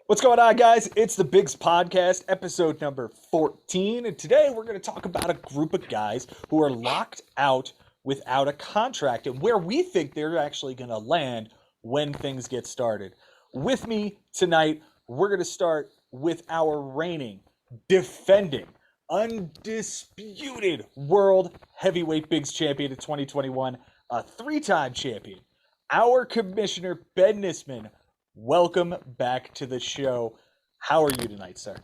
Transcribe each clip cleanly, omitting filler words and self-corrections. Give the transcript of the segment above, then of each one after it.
What's going on, guys? It's the Bigs Podcast, episode number 14. And today we're going to talk about a group of guys who are locked out without a contract and where we think they're actually going to land when things get started. With me tonight, we're going to start with our reigning, defending, undisputed world heavyweight Bigs champion in 2021, a three-time champion, our commissioner, Ben Nisman. Welcome back to the show. How are you tonight, sir?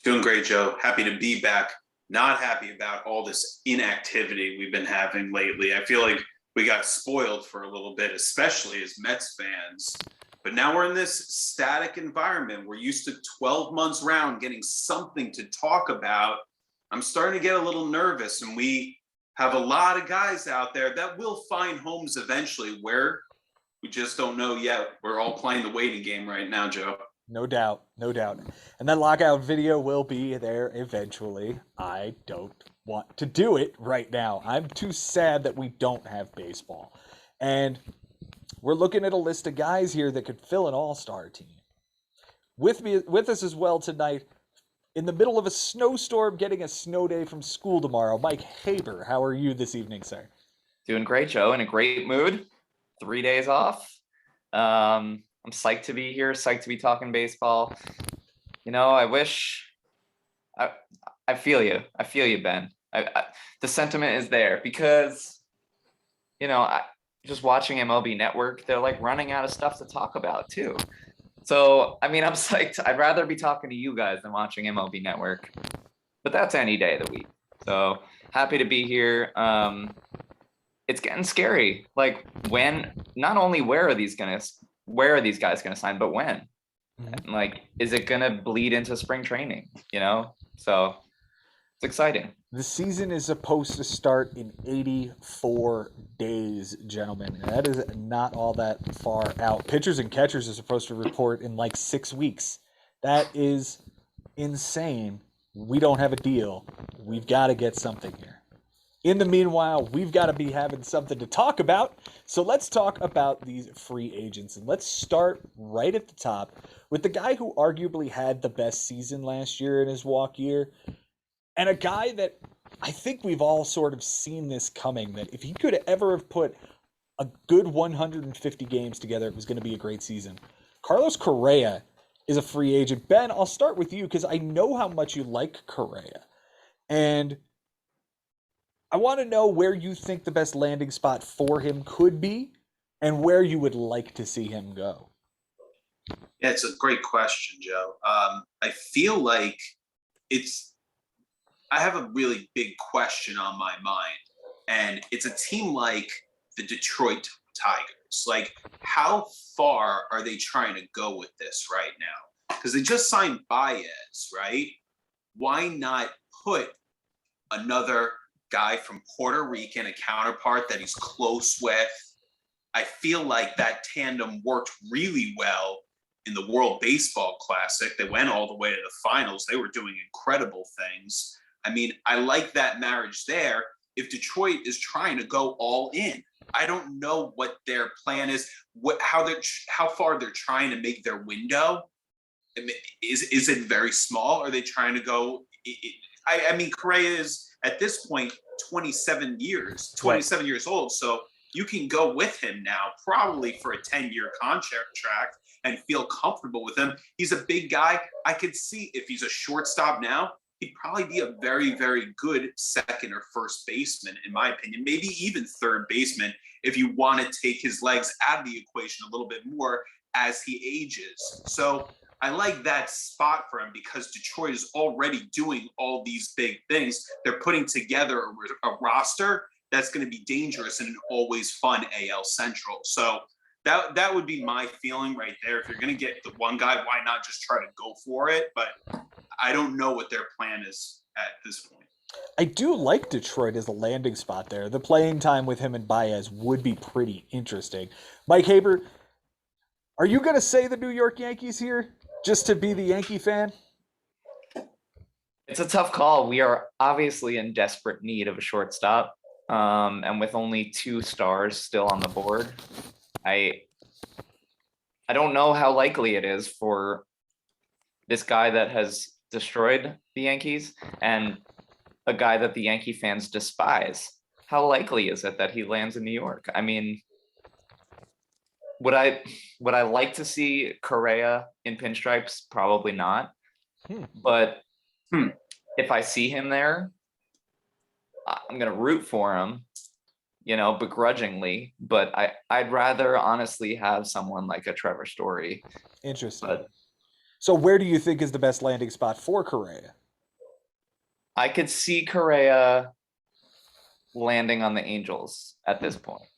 Doing great, Joe. Happy to be back. Not happy about all this inactivity we've been having lately. I feel like we got spoiled for a little bit, especially as Mets fans. But now we're in this static environment. We're used to 12 months round getting something to talk about. I'm starting to get a little nervous, and we have a lot of guys out there that will find homes eventually. Where we just don't know yet. We're all playing the waiting game right now, Joe. No doubt, no doubt. And that lockout video will be there eventually. I don't want to do it right now. I'm too sad that we don't have baseball. And we're looking at a list of guys here that could fill an all-star team. With us as well tonight, in the middle of a snowstorm, getting a snow day from school tomorrow, Mike Haber. How are you this evening, sir? Doing great, Joe. In a great mood. 3 days off. I'm psyched to be here, psyched to be talking baseball. You know, I feel you. I feel you, Ben. The sentiment is there because, you know, just watching MLB Network, they're like running out of stuff to talk about too. So, I mean, I'm psyched. I'd rather be talking to you guys than watching MLB Network, but that's any day of the week. So happy to be here. It's getting scary. Like not only where are these guys gonna sign, but when? Mm-hmm. Like, is it gonna bleed into spring training? You know, so it's exciting. The season is supposed to start in 84 days, gentlemen. That is not all that far out. Pitchers and catchers are supposed to report in like 6 weeks. That is insane. We don't have a deal. We've got to get something here. In the meanwhile, we've got to be having something to talk about. So let's talk about these free agents. And let's start right at the top with the guy who arguably had the best season last year in his walk year. And a guy that I think we've all sort of seen this coming, that if he could ever have put a good 150 games together, it was going to be a great season. Carlos Correa is a free agent. Ben, I'll start with you because I know how much you like Correa. And I want to know where you think the best landing spot for him could be and where you would like to see him go. Yeah, it's a great question, Joe. I feel like I have a really big question on my mind, and it's a team like the Detroit Tigers. Like, how far are they trying to go with this right now? Because they just signed Baez, right? Why not put another guy from Puerto Rican, a counterpart that he's close with? I feel like that tandem worked really well in the World Baseball Classic. They went all the way to the finals. They were doing incredible things. I mean, I like that marriage there. If Detroit is trying to go all in, I don't know what their plan is, how far they're trying to make their window. Is it very small? Are they trying to go? I mean, Correa is at this point 27 years old. So you can go with him now, probably for a 10-year contract, and feel comfortable with him. He's a big guy. I could see if he's a shortstop now, he'd probably be a very, very good second or first baseman, in my opinion, maybe even third baseman if you want to take his legs out of the equation a little bit more as he ages. So I like that spot for him because Detroit is already doing all these big things. They're putting together a roster that's going to be dangerous in an always fun AL Central. So that would be my feeling right there. If you're going to get the one guy, why not just try to go for it? But I don't know what their plan is at this point. I do like Detroit as a landing spot there. The playing time with him and Baez would be pretty interesting. Mike Haber, are you going to say the New York Yankees here just to be the Yankee fan? It's a tough call. We are obviously in desperate need of a shortstop. And with only 2 stars still on the board, I don't know how likely it is for this guy that has destroyed the Yankees and a guy that the Yankee fans despise. How likely is it that he lands in New York? I mean, would I like to see Correa in pinstripes? Probably not. But if I see him there, I'm gonna root for him, begrudgingly. But I'd rather honestly have someone like a Trevor Story. Interesting. But so where do you think is the best landing spot for Correa? I could see Correa landing on the Angels at this point.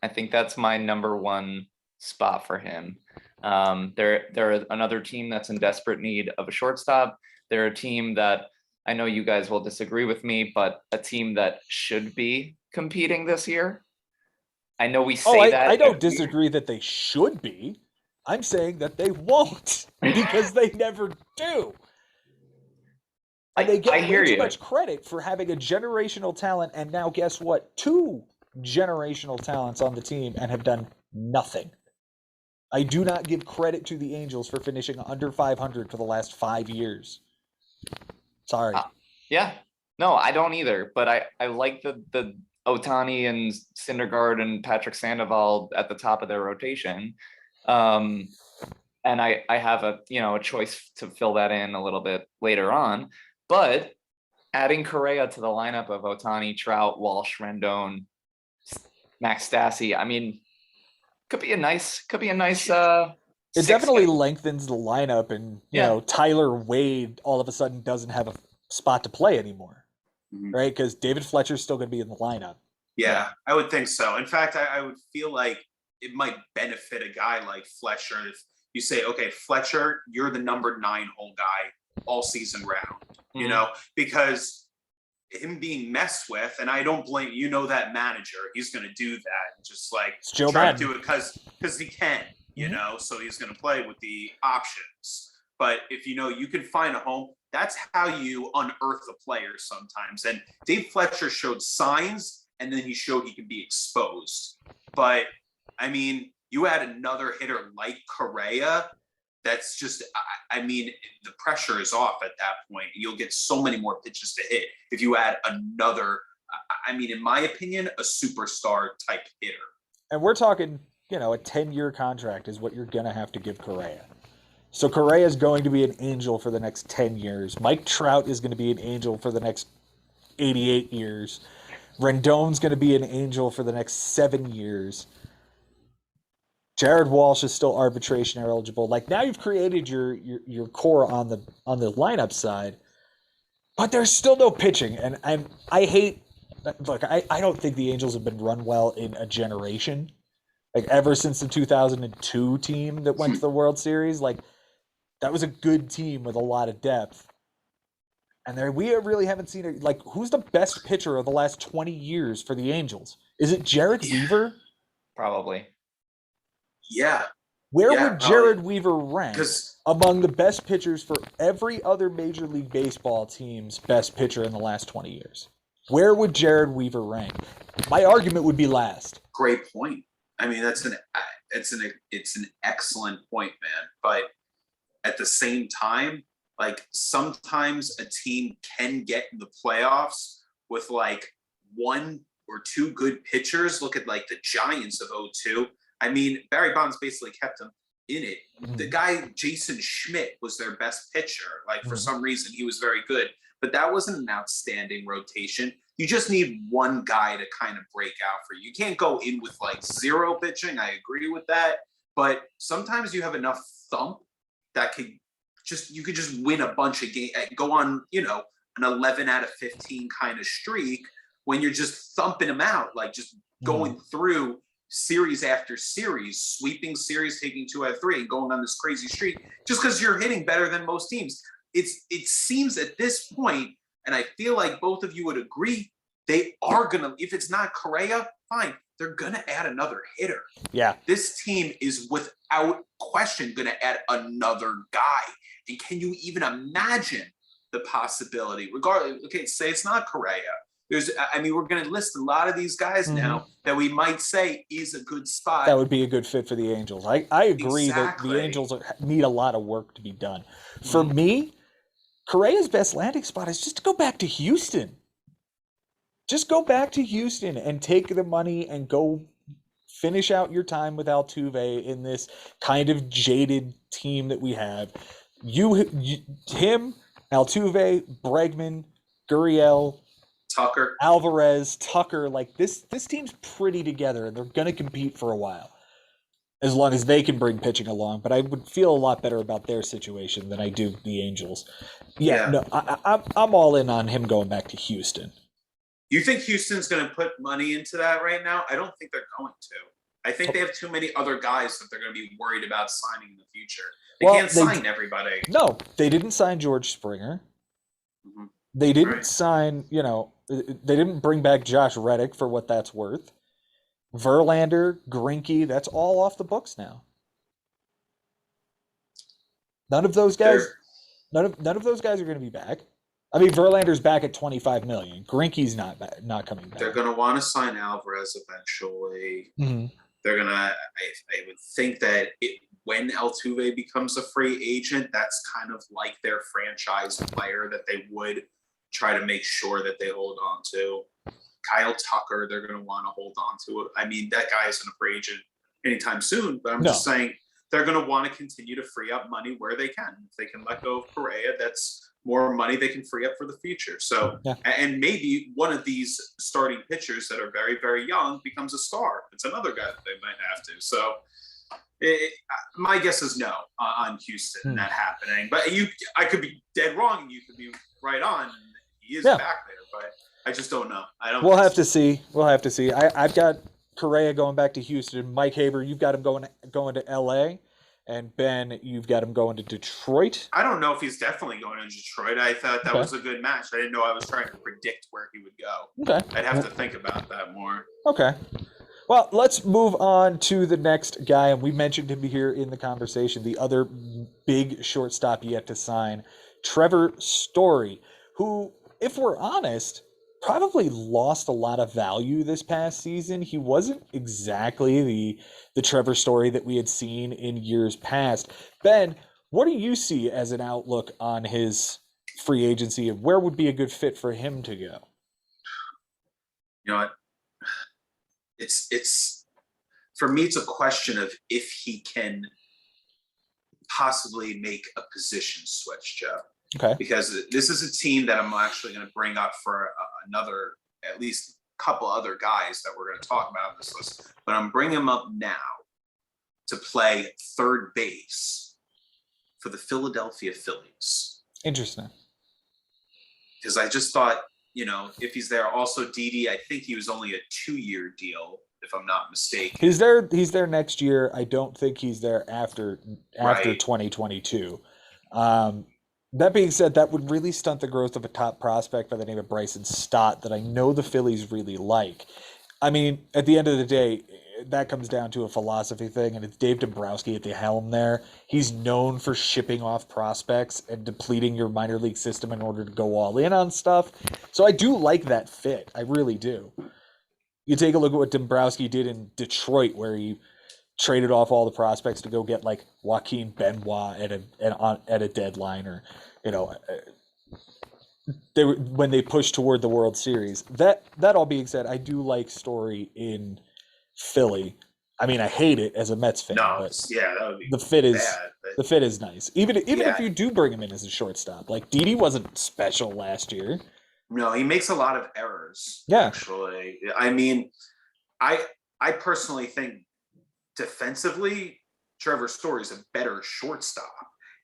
I think that's my number one spot for him. They're another team that's in desperate need of a shortstop. They're a team that, I know you guys will disagree with me, but a team that should be competing this year. I know we say that. I don't disagree that they should be. I'm saying that they won't because they never do. And they get way too much credit for having a generational talent, and now guess what? 2 generational talents on the team and have done nothing. I do not give credit to the Angels for finishing under 500 for the last 5 years. Sorry. Yeah. No, I don't either. But I like the Ohtani and Syndergaard and Patrick Sandoval at the top of their rotation. And I have a choice to fill that in a little bit later on. But adding Correa to the lineup of Ohtani, Trout, Walsh, Rendon, Max Stassi, I mean, could be a nice. It definitely lengthens the lineup, and you know, Tyler Wade all of a sudden doesn't have a spot to play anymore, right? Because David Fletcher's still going to be in the lineup. Yeah, I would think so. In fact, I would feel like it might benefit a guy like Fletcher if you say, okay, Fletcher, you're the number 9 hole guy all season round, you know, because him being messed with, and I don't blame, that manager, he's going to do that and just like try to do it because he can, you know, so he's going to play with the options. But if you can find a home, that's how you unearth a player sometimes. And Dave Fletcher showed signs, and then he showed he could be exposed. But I mean, you add another hitter like Correa, that's just, I mean, the pressure is off at that point. You'll get so many more pitches to hit if you add another, I mean, in my opinion, a superstar type hitter. And we're talking, a 10-year contract is what you're going to have to give Correa. So Correa is going to be an Angel for the next 10 years. Mike Trout is going to be an Angel for the next 88 years. Rendon's going to be an Angel for the next 7 years. Jared Walsh is still arbitration eligible. Like, now you've created your core on the lineup side, but there's still no pitching. And I hate, look, I don't think the Angels have been run well in a generation. Like, ever since the 2002 team that went to the World Series, like, that was a good team with a lot of depth. And we really haven't seen it. Like, who's the best pitcher of the last 20 years for the Angels? Is it Jared Weaver? Probably. Yeah. Where would Jared Weaver rank among the best pitchers for every other Major League Baseball team's best pitcher in the last 20 years? Where would Jared Weaver rank? My argument would be last. Great point. I mean, it's an excellent point, man. But at the same time, like, sometimes a team can get in the playoffs with like 1 or 2 good pitchers. Look at like the Giants of 2002. I mean, Barry Bonds basically kept them in it. The guy, Jason Schmidt, was their best pitcher. Like, for some reason, he was very good. But that wasn't an outstanding rotation. You just need one guy to kind of break out for you. You can't go in with like 0 pitching. I agree with that. But sometimes you have enough thump that you could just win a bunch of games, go on, an 11 out of 15 kind of streak when you're just thumping them out, like just going through series after series, sweeping series, taking 2 out of 3 and going on this crazy streak just because you're hitting better than most teams. It seems at this point, and I feel like both of you would agree, they are going to, if it's not Correa, fine, they're going to add another hitter. Yeah. This team is without question going to add another guy. And can you even imagine the possibility, regardless, okay, say it's not Correa, we're going to list a lot of these guys now that we might say is a good spot. That would be a good fit for the Angels. I agree that the Exactly. Angels need a lot of work to be done. For me, Correa's best landing spot is just to go back to Houston. Just go back to Houston and take the money and go finish out your time with Altuve in this kind of jaded team that we have. Him, Altuve, Bregman, Gurriel, Tucker, Alvarez, Tucker, like this team's pretty together, and they're going to compete for a while as long as they can bring pitching along. But I would feel a lot better about their situation than I do the Angels. No, I'm all in on him going back to Houston. You think Houston's going to put money into that right now? I don't think they're going to. I think they have too many other guys that they're going to be worried about signing in the future. They can't sign everybody. No, they didn't sign George Springer. Mm-hmm. They didn't sign, they didn't bring back Josh Reddick for what that's worth. Verlander, Greinke, that's all off the books now. None of those guys are going to be back. I mean, Verlander's back at $25 million. Greinke's not coming back. They're going to want to sign Alvarez eventually. Mm-hmm. They're going to, I would think that when Altuve becomes a free agent, that's kind of like their franchise player that they would try to make sure that they hold on to. Kyle Tucker, they're going to want to hold on to it. I mean, that guy isn't a free agent anytime soon, but I'm just saying they're going to want to continue to free up money where they can. If they can let go of Correa, that's more money they can free up for the future. So, and maybe one of these starting pitchers that are very, very young becomes a star. It's another guy that they might have to. So, my guess is no on Houston that happening. But I could be dead wrong, and you could be right on. And he is back there, but I just don't know. We'll have to see. We'll have to see. I've got Correa going back to Houston. Mike Haber, you've got him going to L.A., and Ben, you've got him going to Detroit. I don't know if he's definitely going to Detroit. I thought that was a good match. I didn't know I was trying to predict where he would go. Okay. I'd have to think about that more. Okay. Well, let's move on to the next guy, and we mentioned him here in the conversation, the other big shortstop yet to sign, Trevor Story, who, if we're honest, probably lost a lot of value this past season. He wasn't exactly the Trevor Story that we had seen in years past. Ben, what do you see as an outlook on his free agency, and where would be a good fit for him to go? You know what? It's for me, it's a question of if he can possibly make a position switch, Joe. Okay. Because this is a team that I'm actually going to bring up for another, at least a couple other guys that we're going to talk about on this list. But I'm bringing them up now to play third base for the Philadelphia Phillies. Interesting. Because I just thought, if he's there, also Didi, I think he was only a 2-year deal, if I'm not mistaken. He's there next year. I don't think he's there after 2022. That being said, that would really stunt the growth of a top prospect by the name of Bryson Stott that I know the Phillies really like. I mean, at the end of the day, that comes down to a philosophy thing, and it's Dave Dombrowski at the helm there. He's known for shipping off prospects and depleting your minor league system in order to go all in on stuff. So I do like that fit. I really do. You take a look at what Dombrowski did in Detroit, where he traded off all the prospects to go get like Joaquin Benoit at a deadline, or when they pushed toward the World Series. That all being said, I do like Story in Philly. I mean, I hate it as a Mets fan, but that would be the fit is nice. Even if you do bring him in as a shortstop, like Didi wasn't special last year. No, he makes a lot of errors. Yeah, actually, I mean, I personally think defensively, Trevor Story is a better shortstop,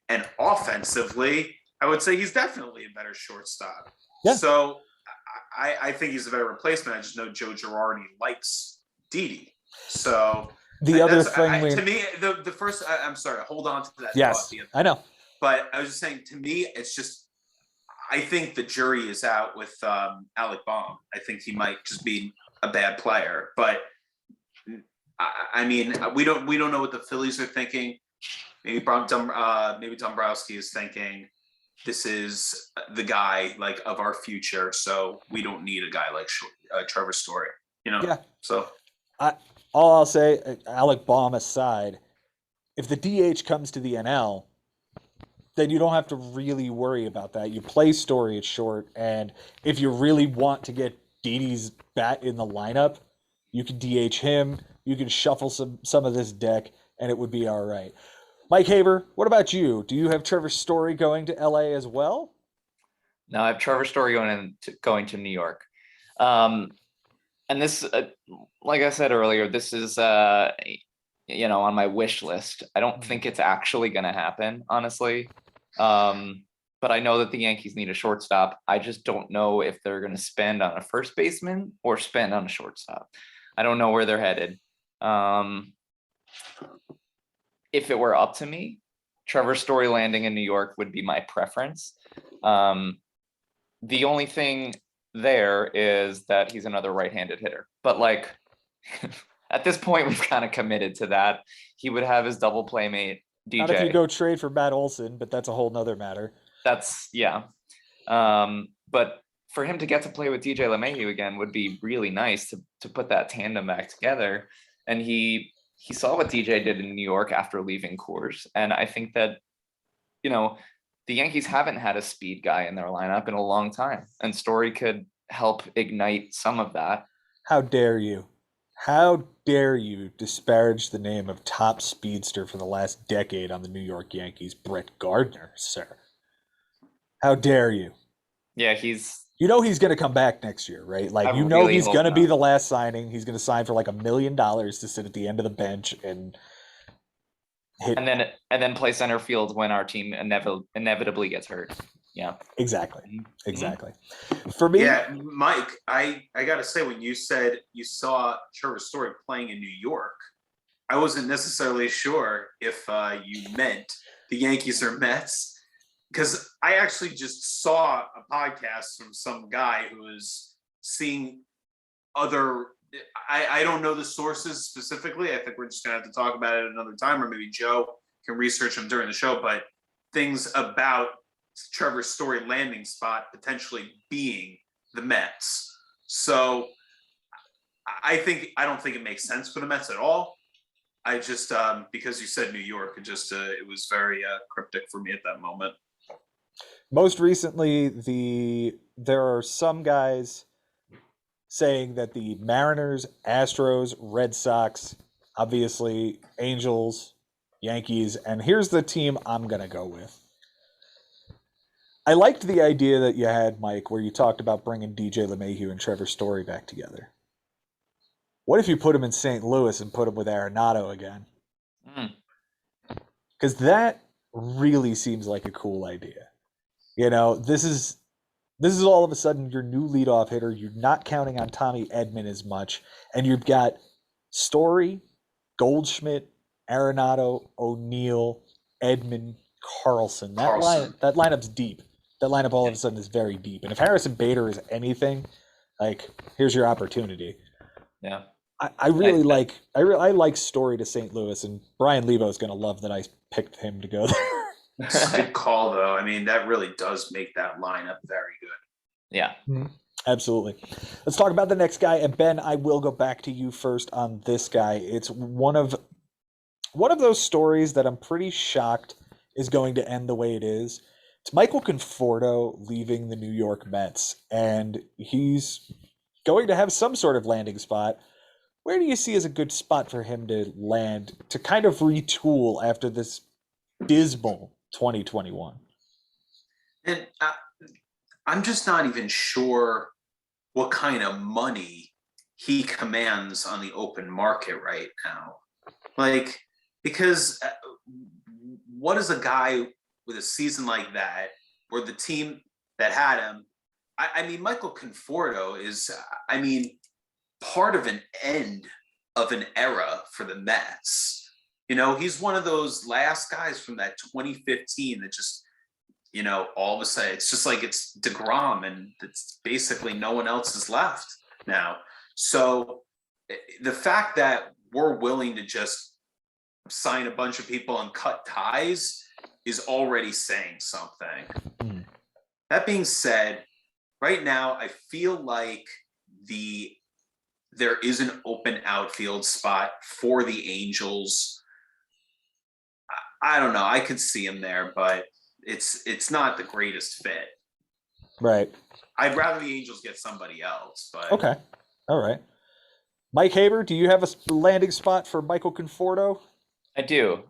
and offensively, I would say he's definitely a better shortstop. Yeah. So I think he's a better replacement. I just know Joe Girardi likes Didi. So the other thing to me, the first, I'm sorry, hold on to that. Yes, I know. But I was just saying, to me, it's just, I think the jury is out with Alec Baum. I think he might just be a bad player. But I mean, we don't know what the Phillies are thinking. Maybe Dombrowski is thinking. this is the guy like of our future, so we don't need a guy like Trevor Story, Yeah. So All I'll say, Alec Baum aside, if the DH comes to the NL, then you don't have to really worry about that. You play Story at short, and if you really want to get Didi's bat in the lineup, you can DH him. You can shuffle some of this deck, and it would be all right. Mike Haber, what about you? Do you have Trevor Story going to LA as well? No, I have Trevor Story going to New York. And this, like I said earlier, this is on my wish list. I don't think it's actually going to happen, honestly. But I know that the Yankees need a shortstop. I just don't know if they're going to spend on a first baseman or spend on a shortstop. I don't know where they're headed. If it were up to me, Trevor Story landing in New York would be my preference. The only thing there is that he's another right-handed hitter, but like at this point we've kind of committed to that. He would have his double playmate DJ. Not if you go trade for Matt Olson, but that's a whole nother matter. That's but for him to get to play with DJ LeMahieu again would be really nice to put that tandem back together. And he saw what DJ did in New York after leaving Coors, and I think that the Yankees haven't had a speed guy in their lineup in a long time, and Story could help ignite some of that. How dare you? How dare you disparage the name of top speedster for the last decade on the New York Yankees, Brett Gardner, sir? How dare you? Yeah, he's going to come back next year, right? Like, really he's going to be the last signing. He's going to sign for like $1 million to sit at the end of the bench and hit. And then play center field when our team inevitably gets hurt. Yeah, exactly. For me, yeah, Mike, I gotta say, when you said you saw Trevor Story playing in New York, I wasn't necessarily sure if you meant the Yankees or Mets, because I actually just saw a podcast from some guy who was seeing other. I don't know the sources specifically. I think we're just gonna have to talk about it another time, or maybe Joe can research them during the show. But things about Trevor Story landing spot potentially being the Mets. So I don't think it makes sense for the Mets at all. I just because you said New York, it was very cryptic for me at that moment. Most recently, there are some guys saying that the Mariners, Astros, Red Sox, obviously Angels, Yankees, and here's the team I'm going to go with. I liked the idea that you had, Mike, where you talked about bringing DJ LeMahieu and Trevor Story back together. What if you put him in St. Louis and put him with Arenado again? Because that really seems like a cool idea. This is all of a sudden your new leadoff hitter. You're not counting on Tommy Edman as much, and you've got Story, Goldschmidt, Arenado, O'Neill, Edman, Carlson. That lineup's deep. That lineup all of a sudden is very deep. And if Harrison Bader is anything, like, here's your opportunity. Yeah. I really like Story to St. Louis, and Brian Lebo is going to love that I picked him to go there. Good call, though. I mean, that really does make that lineup very good. Yeah. Absolutely. Let's talk about the next guy. And Ben, I will go back to you first on this guy. It's one of those stories that I'm pretty shocked is going to end the way it is. It's Michael Conforto leaving the New York Mets, and he's going to have some sort of landing spot. Where do you see as a good spot for him to land, to kind of retool after this dismal 2021? And I'm just not even sure what kind of money he commands on the open market right now. Like, because what is a guy with a season like that, or the team that had him? I mean, Michael Conforto is, part of an end of an era for the Mets. He's one of those last guys from that 2015 that just, all of a sudden, it's just like it's DeGrom, and it's basically no one else is left now. So the fact that we're willing to just sign a bunch of people and cut ties is already saying something. Mm. That being said, right now I feel like there is an open outfield spot for the Angels. I don't know. I could see him there, but it's not the greatest fit. Right. I'd rather the Angels get somebody else. But Okay. All right. Mike Haber, do you have a landing spot for Michael Conforto? I do.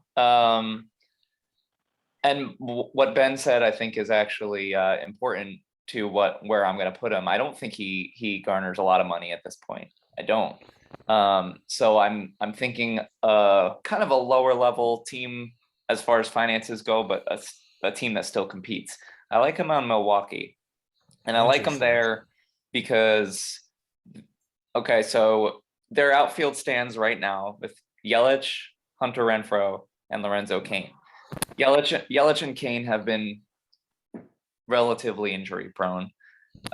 And what Ben said, I think, is actually important to where I'm going to put him. I don't think he garners a lot of money at this point. I don't. So I'm thinking kind of a lower level team as far as finances go, but a team that still competes. I like him on Milwaukee, and I like him there because, okay, so their outfield stands right now with Yelich, Hunter Renfroe, and Lorenzo Cain. Yelich and Cain have been relatively injury prone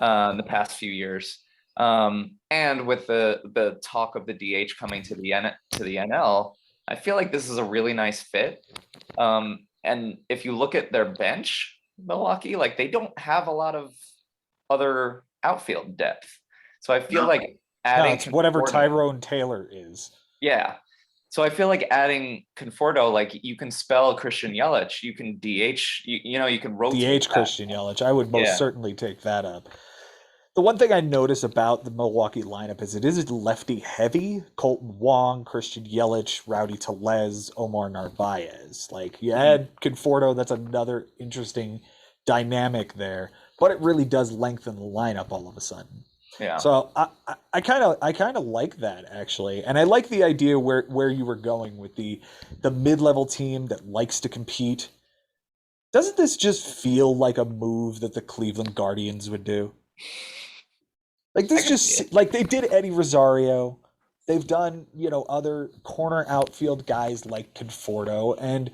in the past few years. And with the talk of the DH coming to the NL, I feel like this is a really nice fit. And if you look at their bench, Milwaukee, like they don't have a lot of other outfield depth. So I feel like adding it's whatever Conforto, Tyrone Taylor is. Yeah. So I feel like adding Conforto, like you can spell Christian Yelich, you can DH, you can rotate DH Christian Yelich. I would most certainly take that up. The one thing I notice about the Milwaukee lineup is it is lefty heavy. Colton Wong, Christian Yelich, Rowdy Tellez, Omar Narvaez. Like you add Conforto, that's another interesting dynamic there. But it really does lengthen the lineup all of a sudden. Yeah. So I kind of like that actually, and I like the idea where you were going with the mid-level team that likes to compete. Doesn't this just feel like a move that the Cleveland Guardians would do? Like this just like they did Eddie Rosario. They've done, other corner outfield guys like Conforto, and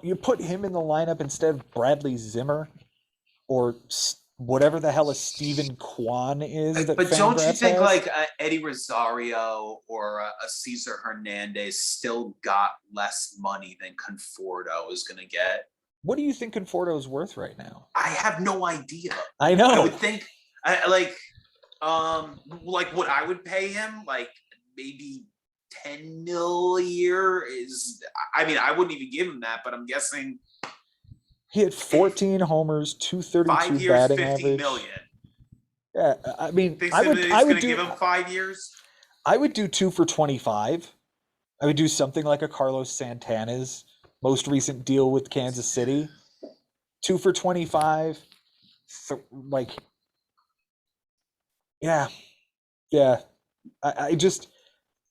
you put him in the lineup instead of Bradley Zimmer or whatever the hell a Steven Kwan is. But don't you think like Eddie Rosario or a Cesar Hernandez still got less money than Conforto is going to get? What do you think Conforto is worth right now? I have no idea. I know. I would think like what I would pay him, like maybe 10 mil a year is. I mean, I wouldn't even give him that, but I'm guessing. He had 14 homers, 232 5 years, batting 50 average. million. Yeah, I mean, I would give him 5 years. I would do 2 for 25. I would do something like a Carlos Santana's most recent deal with Kansas City. 2 for 25. Yeah. I just.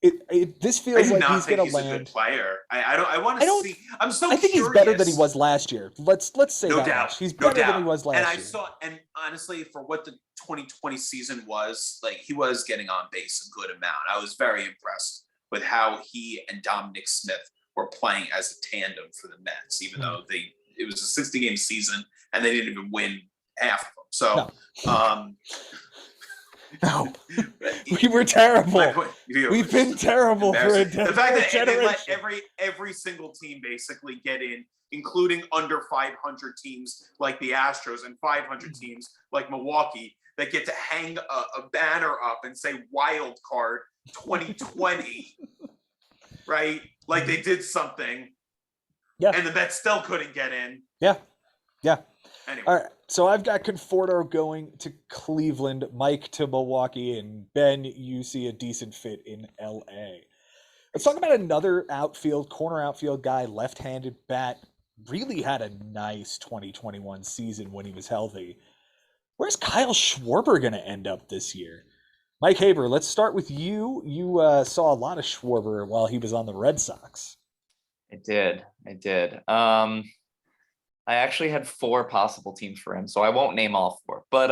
This feels like he's going to land. He's a good player. I want to see. I'm so. I think curious. He's better than he was last year. Let's say no that doubt. Much. He's better than he was last year. And honestly, for what the 2020 season was, like he was getting on base a good amount. I was very impressed with how he and Dominic Smith were playing as a tandem for the Mets, even though it was a 60-game season and they didn't even win half of them. So. No, we were terrible. We've been terrible for a the fact that they let every single team basically get in, including under 500 teams like the Astros and 500 teams like Milwaukee that get to hang a banner up and say "Wild Card 2020," right? Like they did something, and the Mets still couldn't get in. Yeah. Anyway. All right, so I've got Conforto going to Cleveland, Mike to Milwaukee, and Ben, you see a decent fit in LA. Let's talk about another corner outfield guy, left-handed bat. Really had a nice 2021 season when he was healthy. Where's Kyle Schwarber going to end up this year? Mike Haber, let's start with you. You saw a lot of Schwarber while he was on the Red Sox. I did. I actually had 4 possible teams for him, so I won't name all 4. But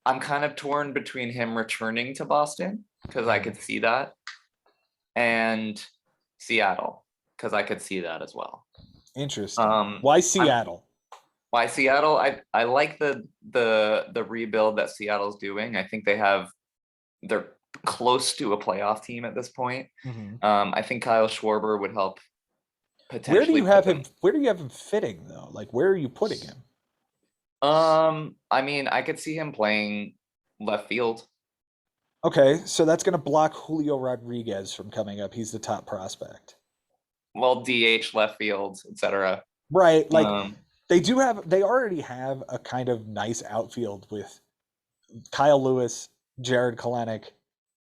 I'm kind of torn between him returning to Boston, because I could see that, and Seattle, because I could see that as well. Interesting. Why Seattle? Why Seattle? I like the rebuild that Seattle's doing. I think they're close to a playoff team at this point. Mm-hmm. I think Kyle Schwarber would help Where do potentially you have put him? them. Where do you have him fitting though? Like, where are you putting him? I mean, I could see him playing left field. Okay, so that's going to block Julio Rodriguez from coming up. He's the top prospect. Well, DH, left field, etc. Right. Like Um, they already have a kind of nice outfield with Kyle Lewis, Jared Kalenic,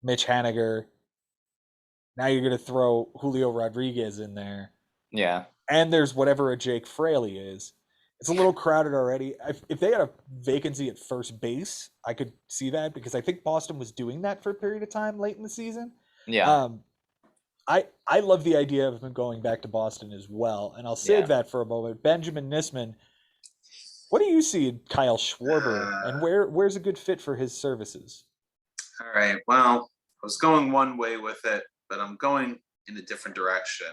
Mitch Haniger. Now you're going to throw Julio Rodriguez in there. yeah. And there's whatever a Jake Fraley is. It's a little crowded already. If they had a vacancy at first base, I could see that because I think Boston was doing that for a period of time late in the season. Yeah. Um, I love the idea of him going back to Boston as well, and I'll save Yeah. that for a moment. Benjamin Nisman, what do you see in Kyle Schwarber, and where's a good fit for his services? All right. Well, I was going one way with it, but I'm going in a different direction.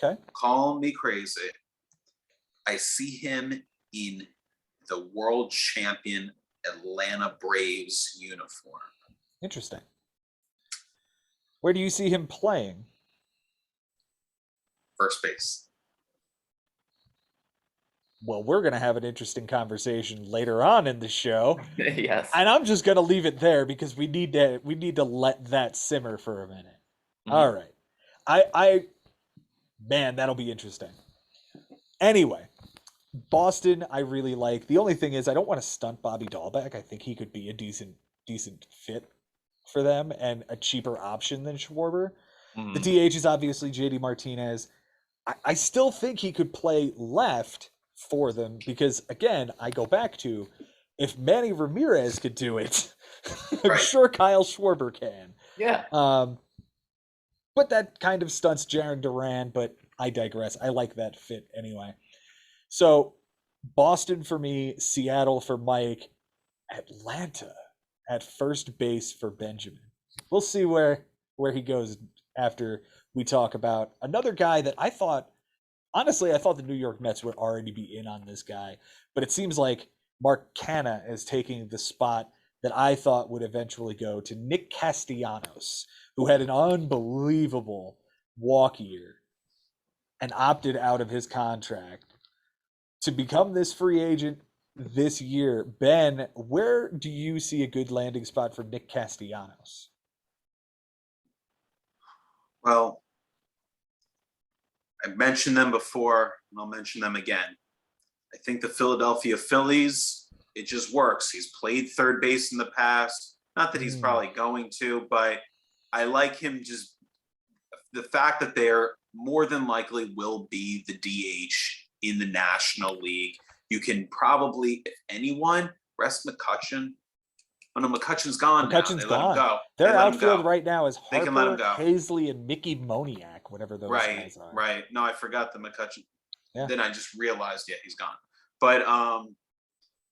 Okay. Call me crazy. I see him in the world champion Atlanta Braves uniform. Interesting. Where do you see him playing? First base. Well, we're going to have an interesting conversation later on in the show. Yes. And I'm just going to leave it there because we need to let that simmer for a minute. Mhm. All right. I man, that'll be interesting. Anyway, Boston I really like. The only thing is I don't want to stunt Bobby Dahlbeck. I think he could be a decent fit for them and a cheaper option than Schwarber. Mhm. The DH is obviously JD Martinez. I still think he could play left for them because, again, I go back to if Manny Ramirez could do it, I'm Right. sure Kyle Schwarber can. Yeah. But that kind of stunts Jaron Duran, but I digress. I like that fit anyway. So Boston for me, Seattle for Mike, Atlanta at first base for Benjamin. We'll see where he goes after we talk about another guy that I thought the New York Mets would already be in on this guy, but it seems like Mark Canha is taking the spot that I thought would eventually go to Nick Castellanos, who had an unbelievable walk year and opted out of his contract to become this free agent this year. Ben, where do you see a good landing spot for Nick Castellanos? Well, I've mentioned them before, and I'll mention them again. I think the Philadelphia Phillies, it just works. He's played third base in the past. Not that he's probably going to, but I like him just the fact that they're more than likely will be the DH in the National League. You can probably, if anyone, rest McCutchen. Oh no, McCutchen's gone now. McCutchen's They let gone. him go. Their They let him outfield go. right now is They can let him Harper, go. Hazley, and Mickey Moniak, whatever those guys are. Right. No, I forgot the McCutchen. Yeah. Then I just realized, yeah, he's gone. But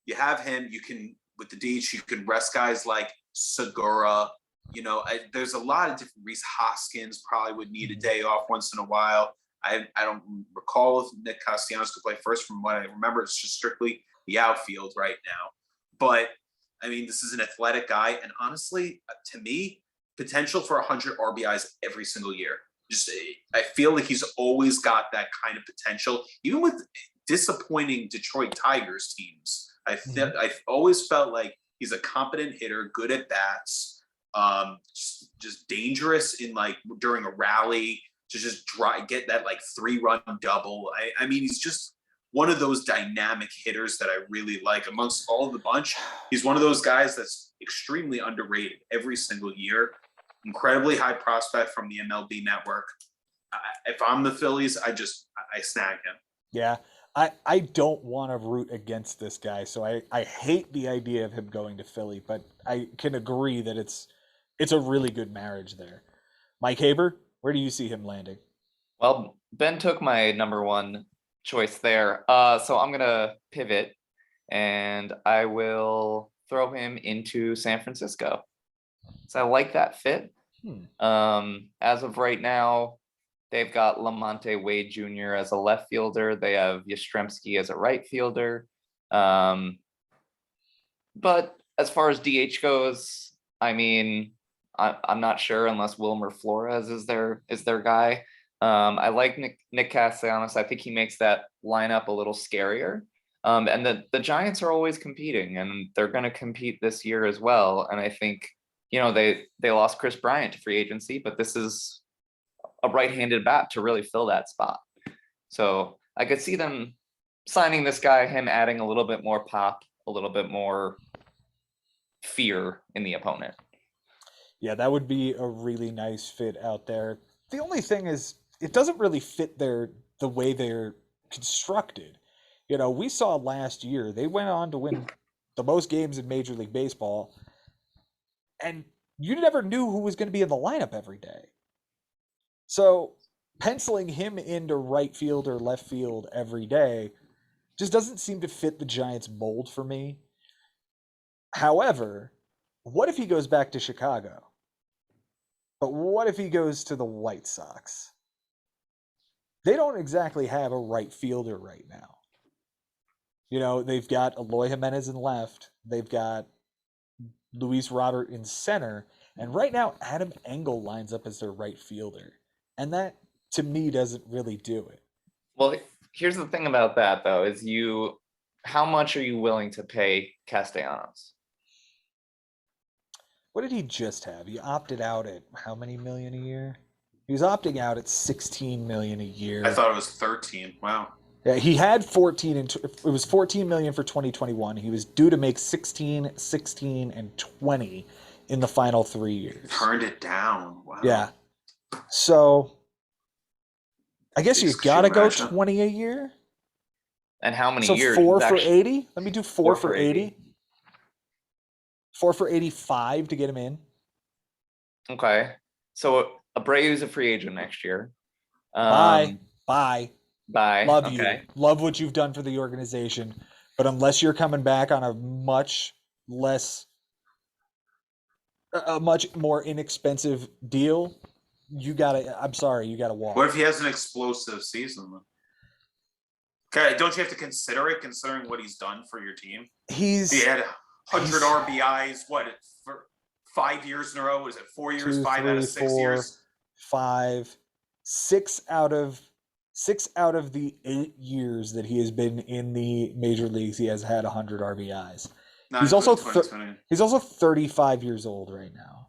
you have him. You can with the DH, you can rest guys like Segura. You know, there's a lot of different. Reese Hoskins probably would need a day off once in a while. I don't recall if Nick Castellanos could play first. From what I remember, it's just strictly the outfield right now. But I mean, this is an athletic guy, and honestly, to me, potential for 100 RBIs every single year. Just, I feel like he's always got that kind of potential, even with disappointing Detroit Tigers teams. I've always felt like he's a competent hitter, good at bats, just dangerous in like during a rally to just get that like 3-run double. I mean, he's just one of those dynamic hitters that I really like amongst all of the bunch. He's one of those guys that's extremely underrated every single year. Incredibly high prospect from the MLB network. If I'm the Phillies, I snag him. Yeah. I don't want to root against this guy, so I hate the idea of him going to Philly, but I can agree that it's a really good marriage there. Mike Haber, where do you see him landing? Well, Ben took my number one choice there. So I'm gonna pivot and I will throw him into San Francisco. So I like that fit. As of right now, they've got Lamonte Wade Jr. as a left fielder. They have Yastrzemski as a right fielder. But as far as DH goes, I mean, I'm not sure unless Wilmer Flores is their guy. I like Nick Castellanos. I think he makes that lineup a little scarier. And the Giants are always competing, and they're going to compete this year as well. And I think, they lost Chris Bryant to free agency, but this is a right-handed bat to really fill that spot. So I could see them signing this guy, him adding a little bit more pop, a little bit more fear in the opponent. Yeah, that would be a really nice fit out there. The only thing is, it doesn't really fit the way they're constructed. We saw last year they went on to win the most games in Major League Baseball, and you never knew who was going to be in the lineup every day. So penciling him into right field or left field every day just doesn't seem to fit the Giants mold for me. However, what if he goes back to Chicago? But what if he goes to the White Sox? They don't exactly have a right fielder right now. They've got Eloy Jimenez in left. They've got Luis Robert in center. And right now, Adam Engel lines up as their right fielder. And that, to me, doesn't really do it. Well, here's the thing about that, though, is how much are you willing to pay Castellanos? What did he just have? He opted out at how many million a year? He was opting out at 16 million a year. I thought it was 13. Wow. Yeah, he had 14 and it was 14 million for 2021. He was due to make 16, 16 and 20 in the final 3 years. Turned it down. Wow. Yeah. So I guess you got to go 20 a year. And how many years? So 4 for 80? Let me do 4 for 80. 4 for 85 to get him in. Okay. So Abreu's a free agent next year. Bye. Love you. Love what you've done for the organization. But unless you're coming back on a much more inexpensive deal, I'm sorry, you gotta walk. What if he has an explosive season? Okay, don't you have to consider it, considering what he's done for your team? He had 100 RBIs, for 5 years in a row? Was it 4 years? 5 out of 6 years? 5, 6 out of the 8 years that he has been in the major leagues, he has had 100 RBIs. He's also 35 years old right now.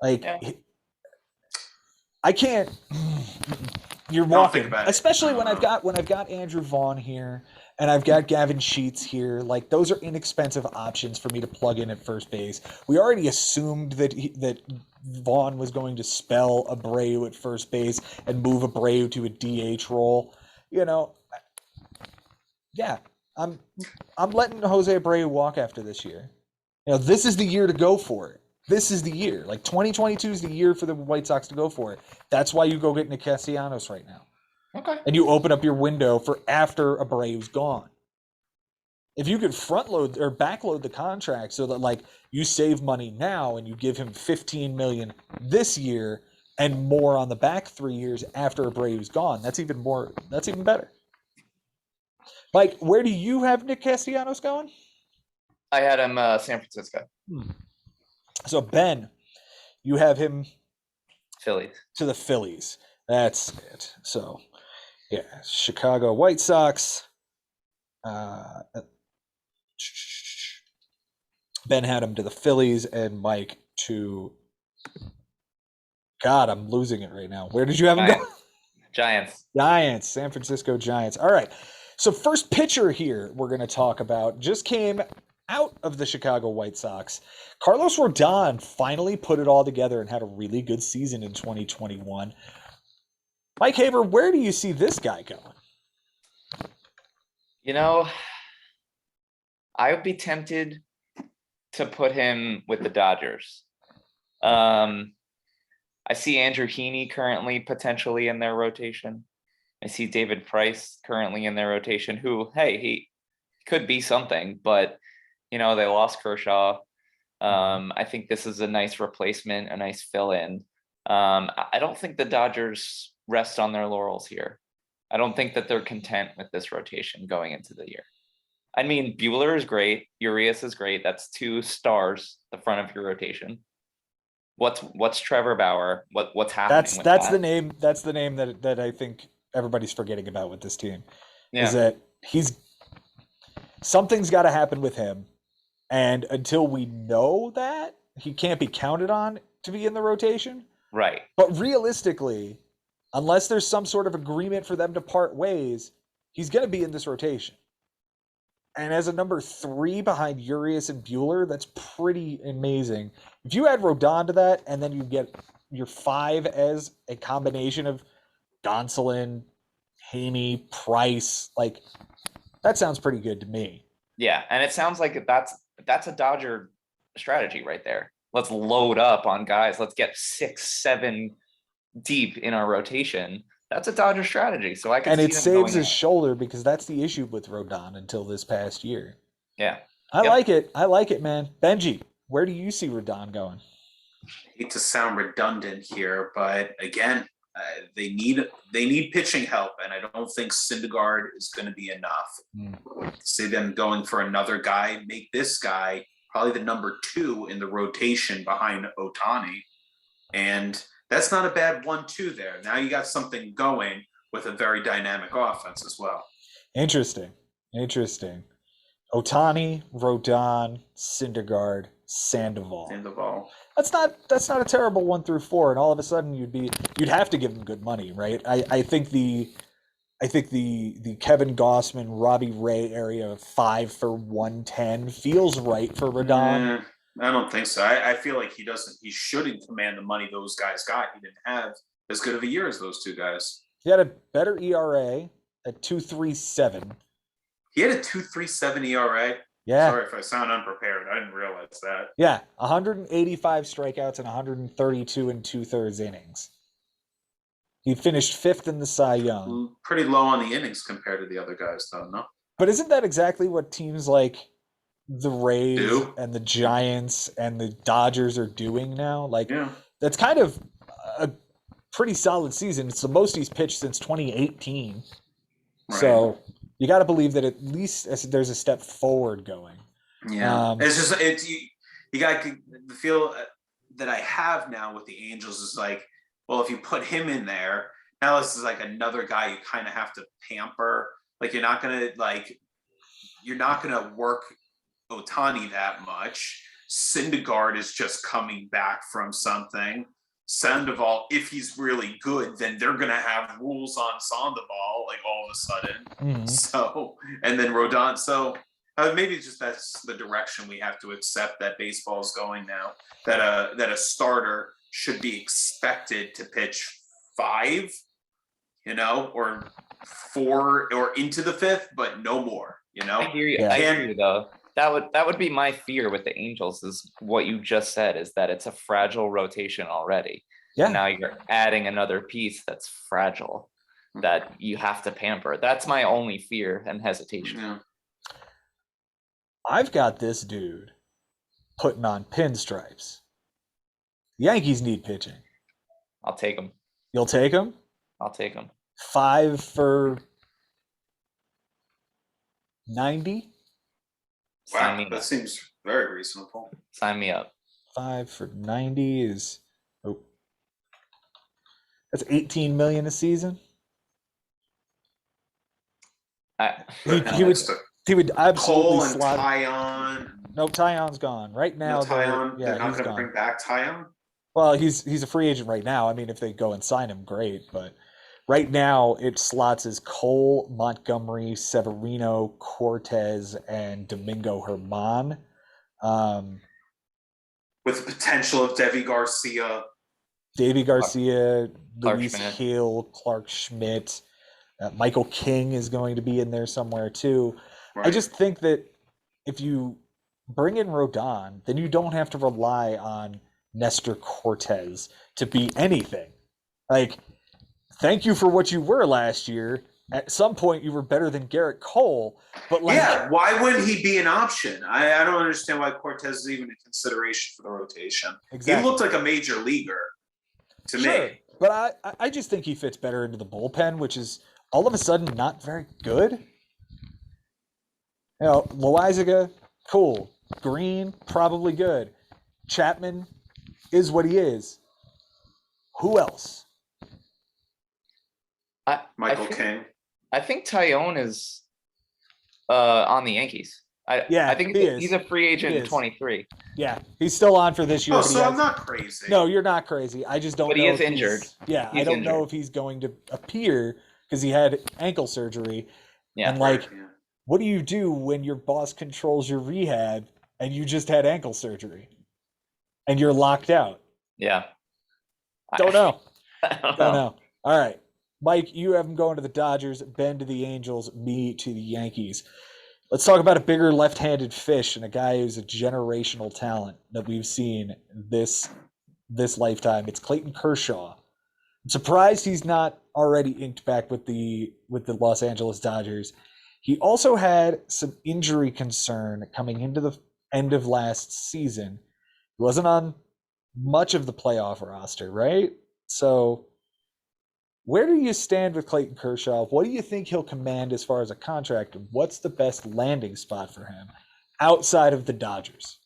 I can't. You're walking, especially when I've got Andrew Vaughn here and I've got Gavin Sheets here. Like, those are inexpensive options for me to plug in at first base. We already assumed that Vaughn was going to spell Abreu at first base and move Abreu to a DH role. Yeah, I'm letting Jose Abreu walk after this year. This is the year to go for it. This is the year. 2022 is the year for the White Sox to go for it. That's why you go get Nick Castellanos right now. Okay. And you open up your window for after Abreu's gone. If you could front load or backload the contract so that you save money now and you give him $15 million this year and more on the back 3 years after Abreu's gone, that's even better. Mike, where do you have Nick Castellanos going? I had him San Francisco. So, Ben, you have him Phillies. To the Phillies. That's it. So, yeah, Chicago White Sox. Ben had him to the Phillies and Mike to... God, I'm losing it right now. Where did you have him go? Giants. San Francisco Giants. All right. So first pitcher here we're going to talk about just came out of the Chicago White Sox. Carlos Rodon finally put it all together and had a really good season in 2021. Mike Haber, where do you see this guy going? I would be tempted to put him with the Dodgers. I see Andrew Heaney currently potentially in their rotation. I see David Price currently in their rotation, who, hey, he could be something, but they lost Kershaw. I think this is a nice replacement, a nice fill-in. I don't think the Dodgers rest on their laurels here. I don't think that they're content with this rotation going into the year. I mean, Buehler is great. Urias is great. That's 2 stars, the front of your rotation. what's Trevor Bauer? What's happening with That's that? the name. That's the name that I think everybody's forgetting about with this team. Is Yeah, that something's got to happen with him, and until we know that, he can't be counted on to be in the rotation. right. But realistically, unless there's some sort of agreement for them to part ways, he's going to be in this rotation. And as a number 3 behind Urias and Bueller, that's pretty amazing. If you add Rodon to that, and then you get your 5 as a combination of Gonsolin, Haney, Price, like that sounds pretty good to me. Yeah, and it sounds like that's a Dodger strategy right there. Let's load up on guys. Let's get 6, 7 deep in our rotation. That's a Dodger strategy. So I can And see it them saves going his shoulder because that's the issue with Rodon until this past year. Yeah. I Yep. like it. I like it, man. Benji, where do you see Rodon going? I hate to sound redundant here, but again, they need pitching help, and I don't think Syndergaard is going to be enough. See them going for another guy, make this guy probably the number 2 in the rotation behind Ohtani, and that's not a bad 1-2 there. Now you got something going with a very dynamic offense as well. Interesting. Ohtani, Rodon, Syndergaard, Sandoval. That's not a terrible 1 through 4, and all of a sudden you'd have to give them good money, right? I think the Kevin Gossman, Robbie Ray area of 5 for 110 feels right for Rodon. I don't think so. I feel like he shouldn't command the money those guys got. He didn't have as good of a year as those 2 guys. He had a better ERA at 2.37. He had a 2.37 ERA. Yeah. Sorry if I sound unprepared. I didn't realize that. Yeah, 185 strikeouts and 132 and 2/3 innings. He finished 5th in the Cy Young. Pretty low on the innings compared to the other guys, though, no? But isn't that exactly what teams like the Rays and the Giants and the Dodgers are doing now? Like, that's kind of a pretty solid season. It's the most he's pitched since 2018. Right. So you got to believe that at least there's a step forward going. Yeah, you got the feel that I have now with the Angels is like, well, if you put him in there, now this is like another guy you kind of have to pamper. Like you're not gonna work Ohtani that much. Syndergaard is just coming back from something. Sandoval, if he's really good, then they're going to have rules on Sandoval, like all of a sudden. Mm-hmm. So, and then Rodon. So maybe just that's the direction we have to accept that baseball is going now. That a starter should be expected to pitch 5, or 4 or into the 5th, but no more. I hear you. I hear you though. That would be my fear with the Angels is what you just said, is that it's a fragile rotation already. Yeah. And now you're adding another piece that's fragile that you have to pamper. That's my only fear and hesitation. Yeah. I've got this dude putting on pinstripes. The Yankees need pitching. I'll take him. You'll take him? I'll take him. 5 for 90? Wow, that seems very reasonable. Sign me up. 5 for 90 is that's $18 million a season. He would absolutely Cole and slot. Tyon. No, Tyon's gone right now. Tyon. They're not going to bring back Tyon. Well, he's a free agent right now. I mean, if they go and sign him, great. But right now, it slots as Cole, Montgomery, Severino, Cortez, and Domingo Germán. With the potential of Davy Garcia, Luis Hill, Clark Schmidt. Michael King is going to be in there somewhere too. Right. I just think that if you bring in Rodon, then you don't have to rely on Nestor Cortez to be anything. Like, thank you for what you were last year. At some point, you were better than Garrett Cole. But why wouldn't he be an option? I don't understand why Cortez is even a consideration for the rotation. Exactly. He looked like a major leaguer to me. But I just think he fits better into the bullpen, which is all of a sudden not very good. Loaizaga, cool. Green, probably good. Chapman, is what he is. Who else? Michael King. I think Tyone is on the Yankees. I think he's a free agent in 23. Yeah, he's still on for this year. Oh, so I'm not crazy. No, you're not crazy. I just don't know. But he is injured. I don't know if he's going to appear because he had ankle surgery. Yeah. And what do you do when your boss controls your rehab and you just had ankle surgery and you're locked out? Yeah. Don't know. Don't know. All right. Mike, you have him going to the Dodgers, Ben to the Angels, me to the Yankees. Let's talk about a bigger left-handed fish and a guy who's a generational talent that we've seen this lifetime. It's Clayton Kershaw. I'm surprised he's not already inked back with the Los Angeles Dodgers. He also had some injury concern coming into the end of last season. He wasn't on much of the playoff roster, right? So where do you stand with Clayton Kershaw? What do you think he'll command as far as a contract? What's the best landing spot for him outside of the Dodgers?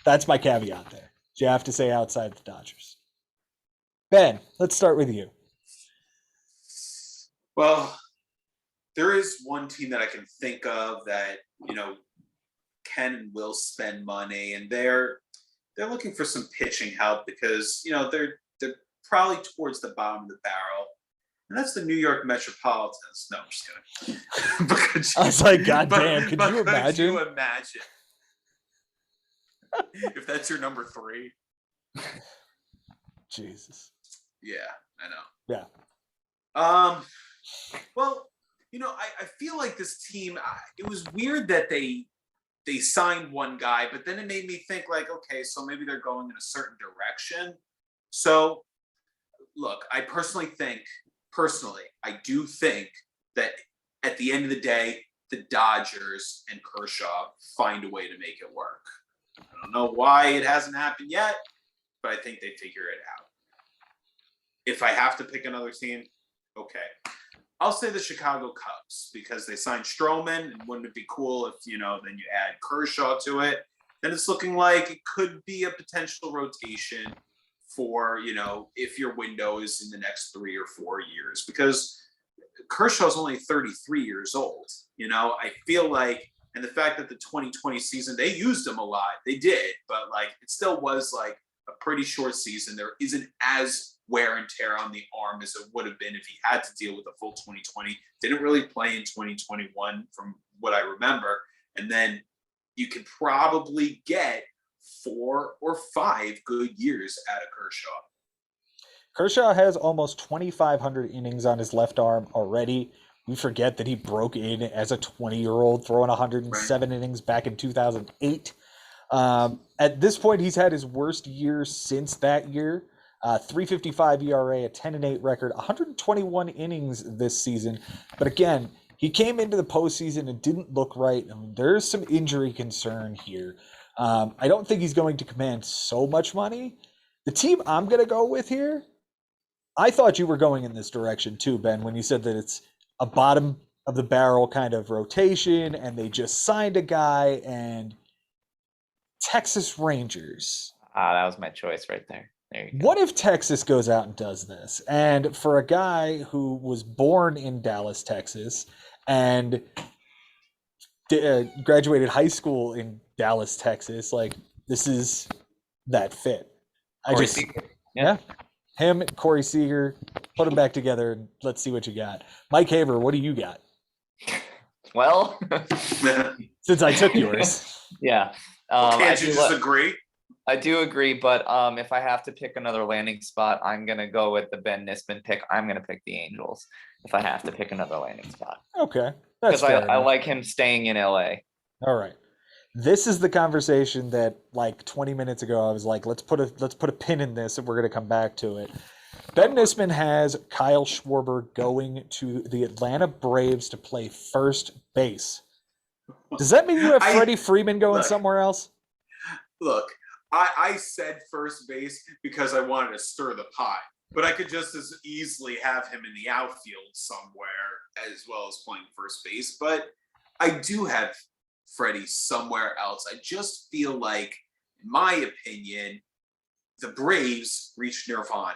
That's my caveat there. You have to say outside the Dodgers. Ben, let's start with you. Well, there is one team that I can think of that, can and will spend money, and they're looking for some pitching help because, they're probably towards the bottom of the barrel. And that's the New York Metropolitans. No, I'm just kidding. I was like, God damn, could you imagine? Could you imagine? If that's your number 3. Jesus. Yeah, I know. Yeah. Well, I feel like this team, it was weird that they signed one guy, but then it made me think okay, so maybe they're going in a certain direction. So, look, I do think that at the end of the day, the Dodgers and Kershaw find a way to make it work. I don't know why it hasn't happened yet, but I think they figure it out. If I have to pick another team, okay. I'll say the Chicago Cubs because they signed Stroman, and wouldn't it be cool if, then you add Kershaw to it? Then it's looking like it could be a potential rotation for, if your window is in the next 3 or 4 years, because Kershaw's only 33 years old. I feel like, and the fact that the 2020 season, they used him a lot, they did, but it still was a pretty short season. There isn't as wear and tear on the arm as it would have been if he had to deal with a full 2020. Didn't really play in 2021 from what I remember. And then you could probably get 4 or 5 good years out of Kershaw. Kershaw has almost 2,500 innings on his left arm already. We forget that he broke in as a 20-year-old, throwing 107 innings back in 2008. At this point, he's had his worst year since that year. 3.55 ERA, a 10-8 record, 121 innings this season. But again, he came into the postseason and didn't look right. I mean, there's some injury concern here. I don't think he's going to command so much money. The team I'm going to go with here, I thought you were going in this direction too, Ben, when you said that it's a bottom of the barrel kind of rotation and they just signed a guy, and Texas Rangers. That was my choice right there. There you go. What if Texas goes out and does this? And for a guy who was born in Dallas, Texas, and graduated high school in Dallas, Texas, this is that fit. Yeah. Him, Corey Seager, put them back together and let's see what you got. Mike Haver, what do you got? Well, since I took yours. Yeah. Can't you just agree? I do agree, but if I have to pick another landing spot, I'm going to go with the Ben Nisman pick. I'm going to pick the Angels if I have to pick another landing spot. Okay. Because I like him staying in LA. All right. This is the conversation that 20 minutes ago I was like, let's put a pin in this and we're going to come back to it. Ben Nisman has Kyle Schwarber going to the Atlanta Braves to play first base. Does that mean you have Freddie Freeman going somewhere else? Look, I said first base because I wanted to stir the pot, but I could just as easily have him in the outfield somewhere as well as playing first base. But I do have Freddie somewhere else. I just feel like, in my opinion, the Braves reached nirvana.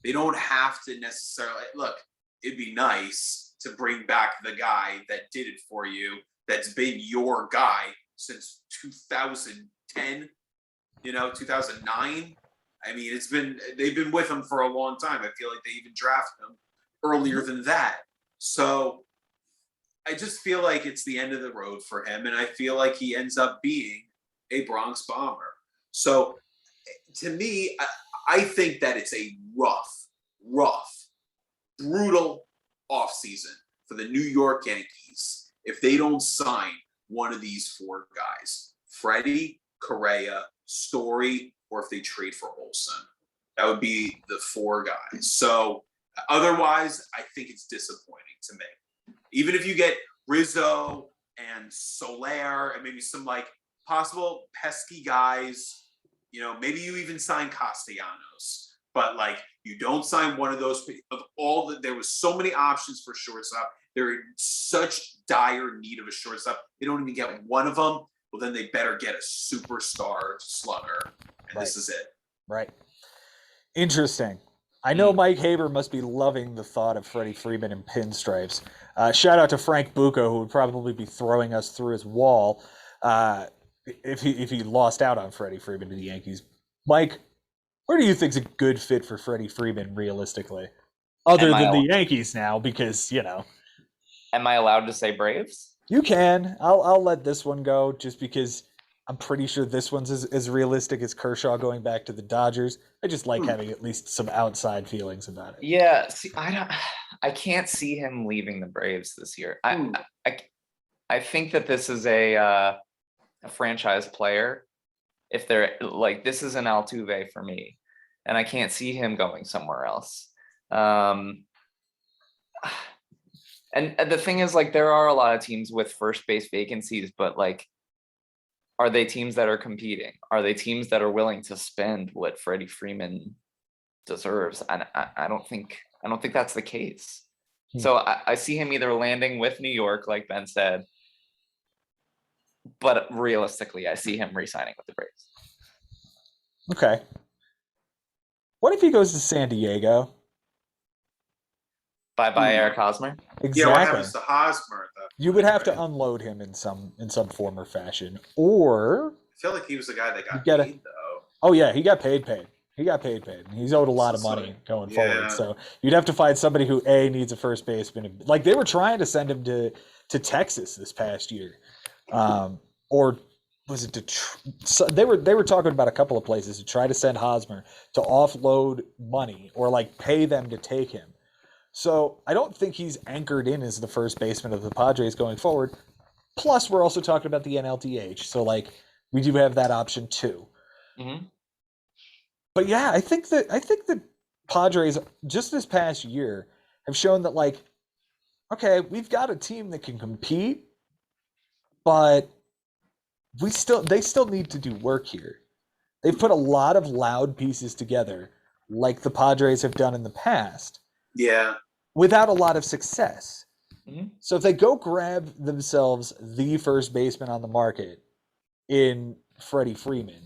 They don't have to necessarily look. It'd be nice to bring back the guy that did it for you, that's been your guy since 2010, 2009. I mean, they've been with him for a long time. I feel like they even drafted him earlier than that. So I just feel like it's the end of the road for him, and I feel like he ends up being a Bronx Bomber. So to me, I think that it's a rough, brutal offseason for the New York Yankees if they don't sign one of these four guys, Freddie, Correa, Story, or if they trade for Olsen. That would be the four guys. So otherwise, I think it's disappointing to me. Even if you get Rizzo and Soler and maybe some like possible pesky guys, maybe you even sign Castellanos. But like, you don't sign one of those. There was so many options for shortstop. They're in such dire need of a shortstop. They don't even get one of them. Well, then they better get a superstar slugger, and Right. This is it. Right. Interesting. I know Mike Haber must be loving the thought of Freddie Freeman in pinstripes. Shout out to Frank Bucco, who would probably be throwing us through his wall if he lost out on Freddie Freeman to the Yankees. Mike, where do you think's a good fit for Freddie Freeman realistically? Other than the Yankees now, because, Am I allowed to say Braves? You can. I'll let this one go just because I'm pretty sure this one's as realistic as Kershaw going back to the Dodgers. I just like having at least some outside feelings about it. Yeah, see, I can't see him leaving the Braves this year. I think that this is a franchise player. If they're like, this is an Altuve for me, and I can't see him going somewhere else. And the thing is, like, there are a lot of teams with first base vacancies, but like, are they teams that are competing? Are they teams that are willing to spend what Freddie Freeman deserves? And I don't think that's the case. So I see him either landing with New York, like Ben said, but realistically, I see him re-signing with the Braves. Okay. What if he goes to San Diego? Bye, Eric Hosmer. Exactly. Yeah, what happens to Hosmer? You would have to unload him in some form or fashion, or I feel like he was the guy that got paid, though. Oh yeah, he got paid. He got paid. He's owed a lot of money going forward. So you'd have to find somebody who needs a first baseman. Like they were trying to send him to Texas this past year, or was it Detroit? So they were talking about a couple of places to try to send Hosmer to offload money or like pay them to take him. So I don't think he's anchored in as the first baseman of the Padres going forward. Plus, we're also talking about the NLDH, so like we do have that option too. Mm-hmm. But yeah, I think the Padres just this past year have shown that like, okay, we've got a team that can compete, but they still need to do work here. They've put a lot of loud pieces together, like the Padres have done in the past. Yeah. Without a lot of success. Mm-hmm. So if they go grab themselves the first baseman on the market in Freddie Freeman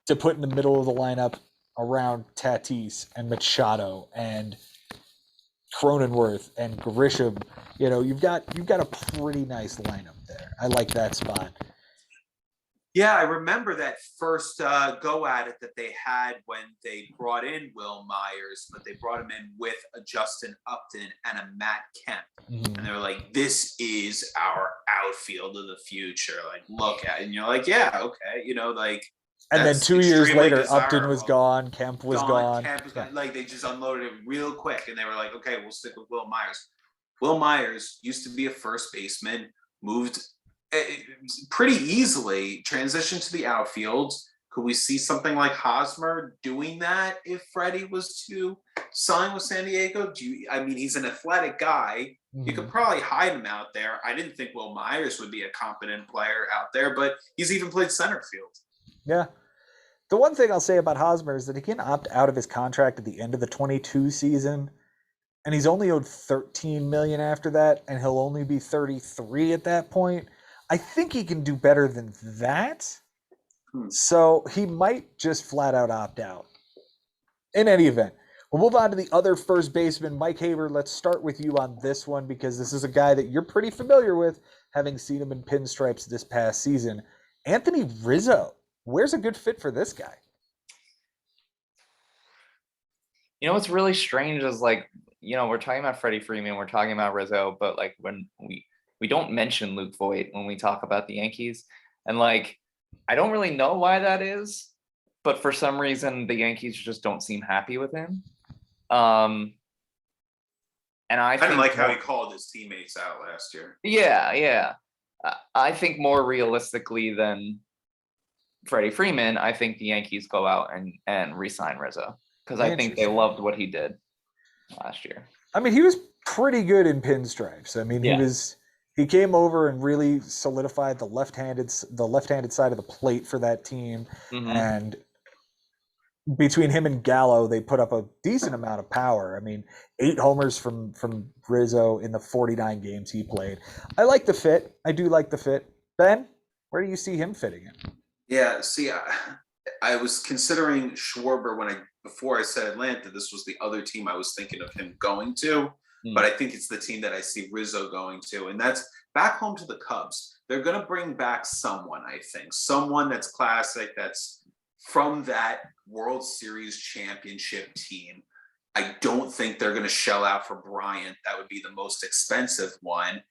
to put in the middle of the lineup around Tatis and Machado and Cronenworth and Grisham, you've got a pretty nice lineup there. I like that spot. Yeah, I remember that first go at it that they had when they brought in Will Myers, but they brought him in with a Justin Upton and a Matt Kemp. Mm-hmm. And they were like, this is our outfield of the future. Like, look at it. And you're like, yeah, okay. And then 2 years later, Upton was gone, Kemp was gone. Like, they just unloaded it real quick. And they were like, okay, we'll stick with Will Myers. Will Myers used to be a first baseman, moved pretty easily, transitioned to the outfield. Could we see something like Hosmer doing that if Freddie was to sign with San Diego? He's an athletic guy. Mm-hmm. You could probably hide him out there. I didn't think Will Myers would be a competent player out there, but he's even played center field. Yeah. The one thing I'll say about Hosmer is that he can opt out of his contract at the end of the 22 season, and he's only owed $13 million after that, and he'll only be 33 at that point. I think he can do better than that. So he might just flat out opt out. In any event, we'll move on to the other first baseman, Mike Haber. Let's start with you on this one because this is a guy that you're pretty familiar with, having seen him in pinstripes this past season. Anthony Rizzo. Where's a good fit for this guy? You know what's really strange is like, we're talking about Freddie Freeman, we're talking about Rizzo, but like when we don't mention Luke Voigt when we talk about the Yankees. And like, I don't really know why that is, but for some reason the Yankees just don't seem happy with him. And I didn't like how he called his teammates out last year. Yeah. I think more realistically than Freddie Freeman, I think the Yankees go out and re-sign Rizzo because I think they loved what he did last year. I mean, he was pretty good in pinstripes. I mean, he came over and really solidified the left-handed side of the plate for that team. Mm-hmm. And between him and Gallo, they put up a decent amount of power. I mean, 8 homers from Rizzo in the 49 games he played. I like the fit. I do like the fit. Ben, where do you see him fitting in? Yeah, see, I was considering Schwarber before I said Atlanta. This was the other team I was thinking of him going to, but I think it's the team that I see Rizzo going to, and that's back home to the Cubs. They're going to bring back someone, I think, someone that's classic, that's from that World Series championship team. I don't think they're going to shell out for Bryant. That would be the most expensive one.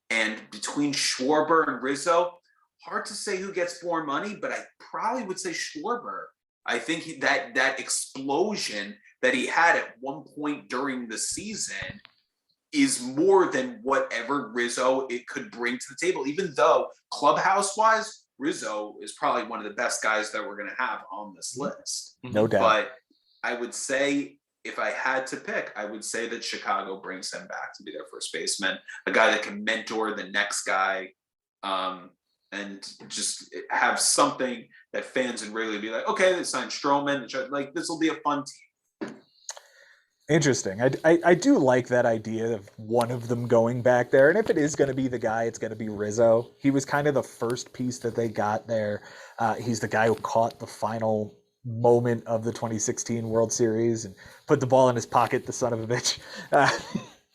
And between Schwarber and Rizzo, hard to say who gets more money, but I probably would say Schwarber. I think that explosion that he had at one point during the season is more than whatever Rizzo it could bring to the table, even though clubhouse-wise, Rizzo is probably one of the best guys that we're going to have on this list. No doubt. But I would say, if I had to pick, I would say that Chicago brings him back to be their first baseman, a guy that can mentor the next guy, and just have something that fans would really be like, okay, they signed Stroman. Like, this will be a fun team. Interesting. I do like that idea of one of them going back there. And if it is going to be the guy, it's going to be Rizzo. He was kind of the first piece that they got there. He's the guy who caught the final moment of the 2016 World Series and put the ball in his pocket, the son of a bitch.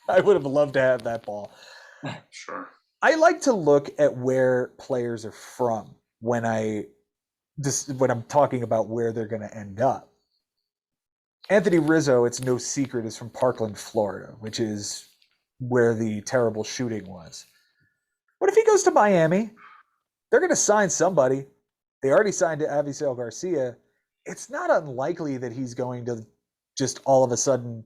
I would have loved to have that ball. Sure. I like to look at where players are from when I'm talking about where they're going to end up. Anthony Rizzo, it's no secret, is from Parkland, Florida, which is where the terrible shooting was. What if he goes to Miami? They're going to sign somebody. They already signed Avisail Garcia. It's not unlikely that he's going to just all of a sudden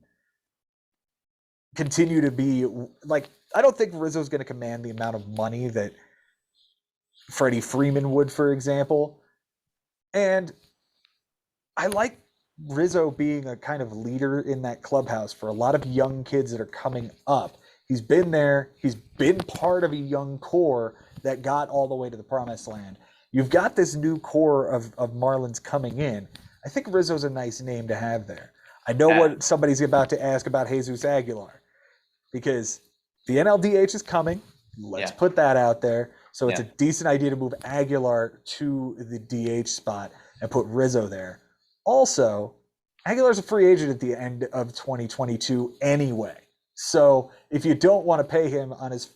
continue to be like, I don't think Rizzo's going to command the amount of money that Freddie Freeman would, for example. And I like Rizzo being a kind of leader in that clubhouse for a lot of young kids that are coming up. He's been there. He's been part of a young core that got all the way to the promised land. You've got this new core of Marlins coming in. I think Rizzo's a nice name to have there. I know what somebody's about to ask about Jesus Aguilar, because the NLDH is coming. Let's put that out there. So it's a decent idea to move Aguilar to the DH spot and put Rizzo there. Also, Aguilar's a free agent at the end of 2022 anyway. So if you don't want to pay him on his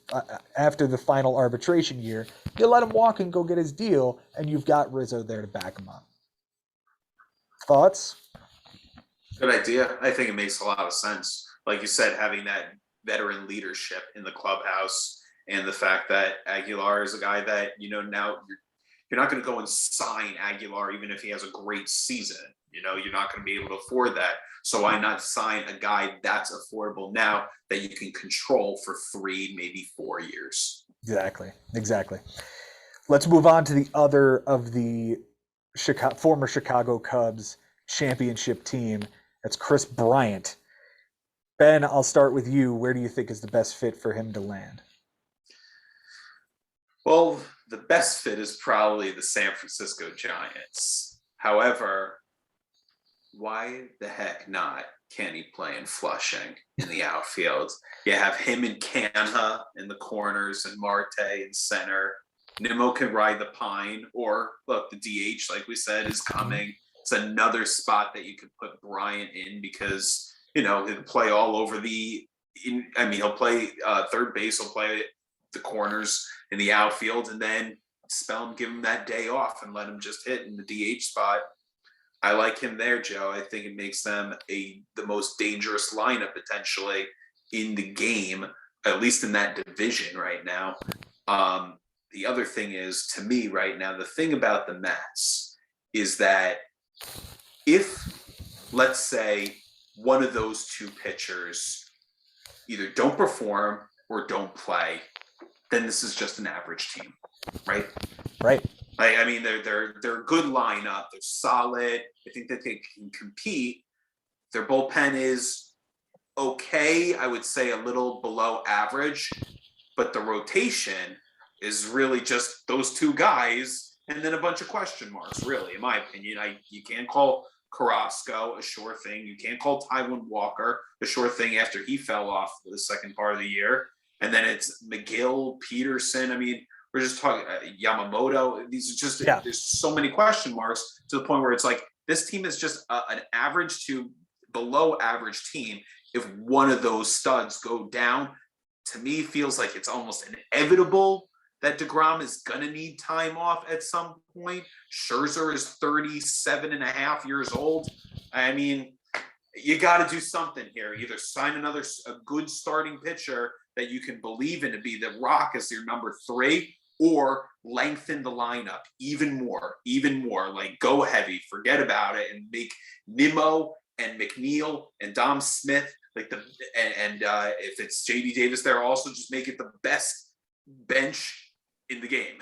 after the final arbitration year, you let him walk and go get his deal, and you've got Rizzo there to back him up. Thoughts? Good idea. I think it makes a lot of sense. Like you said, having that veteran leadership in the clubhouse, and the fact that Aguilar is a guy that, now you're not going to go and sign Aguilar even if he has a great season. You're not going to be able to afford that. So why not sign a guy that's affordable now that you can control for 3, maybe 4 years? Exactly. Let's move on to the other of the former Chicago Cubs championship team. That's Chris Bryant. Ben, I'll start with you. Where do you think is the best fit for him to land? Well, the best fit is probably the San Francisco Giants. However, why the heck not can he play in Flushing in the outfield? You have him and Canha in the corners and Marte in center. Nimmo can ride the pine, or look, the DH, like we said, is coming. It's another spot that you could put Bryant in because, he'll play all over he'll play third base, he'll play the corners in the outfield, and then give him that day off and let him just hit in the DH spot. I like him there, Joe. I think it makes them the most dangerous lineup potentially in the game, at least in that division right now. The other thing is, to me right now, the thing about the Mets is that if, let's say, one of those two pitchers either don't perform or don't play, then this is just an average team, right? Right. I mean, they're a good lineup. They're solid. I think that they can compete. Their bullpen is okay. I would say a little below average, but the rotation is really just those two guys and then a bunch of question marks, really, in my opinion. You can't call Carrasco a sure thing. You can't call Taijuan Walker a sure thing after he fell off for the second part of the year. And then it's McGill, Peterson. I mean, we're just talking Yamamoto. These are just, There's so many question marks to the point where it's like, this team is just an average to below average team. If one of those studs go down, to me, feels like it's almost inevitable that DeGrom is going to need time off at some point. Scherzer is 37 and a half years old. I mean, you got to do something here. Either sign a good starting pitcher that you can believe in to be the rock as your number 3, or lengthen the lineup even more, like go heavy, forget about it, and make Nimmo and McNeil and Dom Smith like if it's JD Davis there, also just make it the best bench in the game.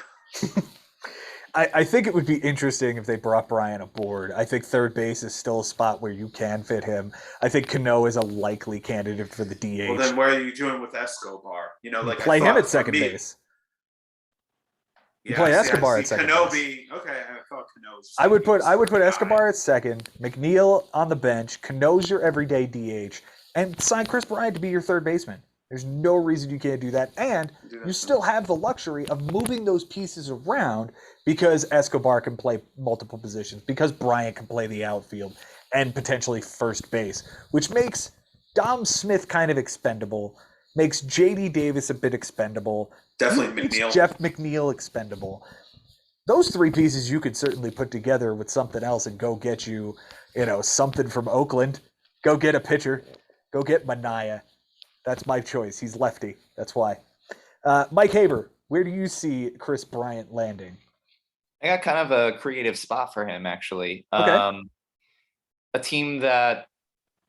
I think it would be interesting if they brought Bryant aboard. I think third base is still a spot where you can fit him. I think Cano is a likely candidate for the DH. Well, then what are you doing with Escobar? Play him at second base. Yeah, play Escobar at second Cano base. Okay, I thought Cano was I would put Escobar at second, McNeil on the bench, Cano's your everyday DH, and sign Chris Bryant to be your third baseman. There's no reason you can't do that. And you still have the luxury of moving those pieces around because Escobar can play multiple positions, because Bryant can play the outfield and potentially first base, which makes Dom Smith kind of expendable, makes JD Davis a bit expendable. Definitely McNeil. Jeff McNeil expendable. Those three pieces you could certainly put together with something else and go get you, something from Oakland. Go get a pitcher. Go get Manaea. That's my choice. He's lefty. That's why. Mike Haber, where do you see Chris Bryant landing? I got kind of a creative spot for him, actually. Okay. A team that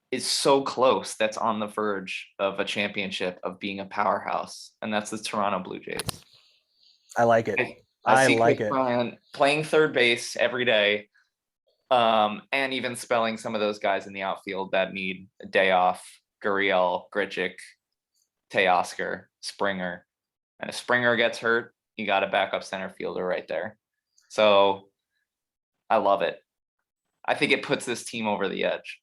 is so close, that's on the verge of a championship, of being a powerhouse, and that's the Toronto Blue Jays. I like it. I see like Chris it. Bryant playing third base every day, and even spelling some of those guys in the outfield that need a day off. Gurriel, Grichuk, Teoscar, Springer. And if Springer gets hurt, you got a backup center fielder right there. So I love it. I think it puts this team over the edge.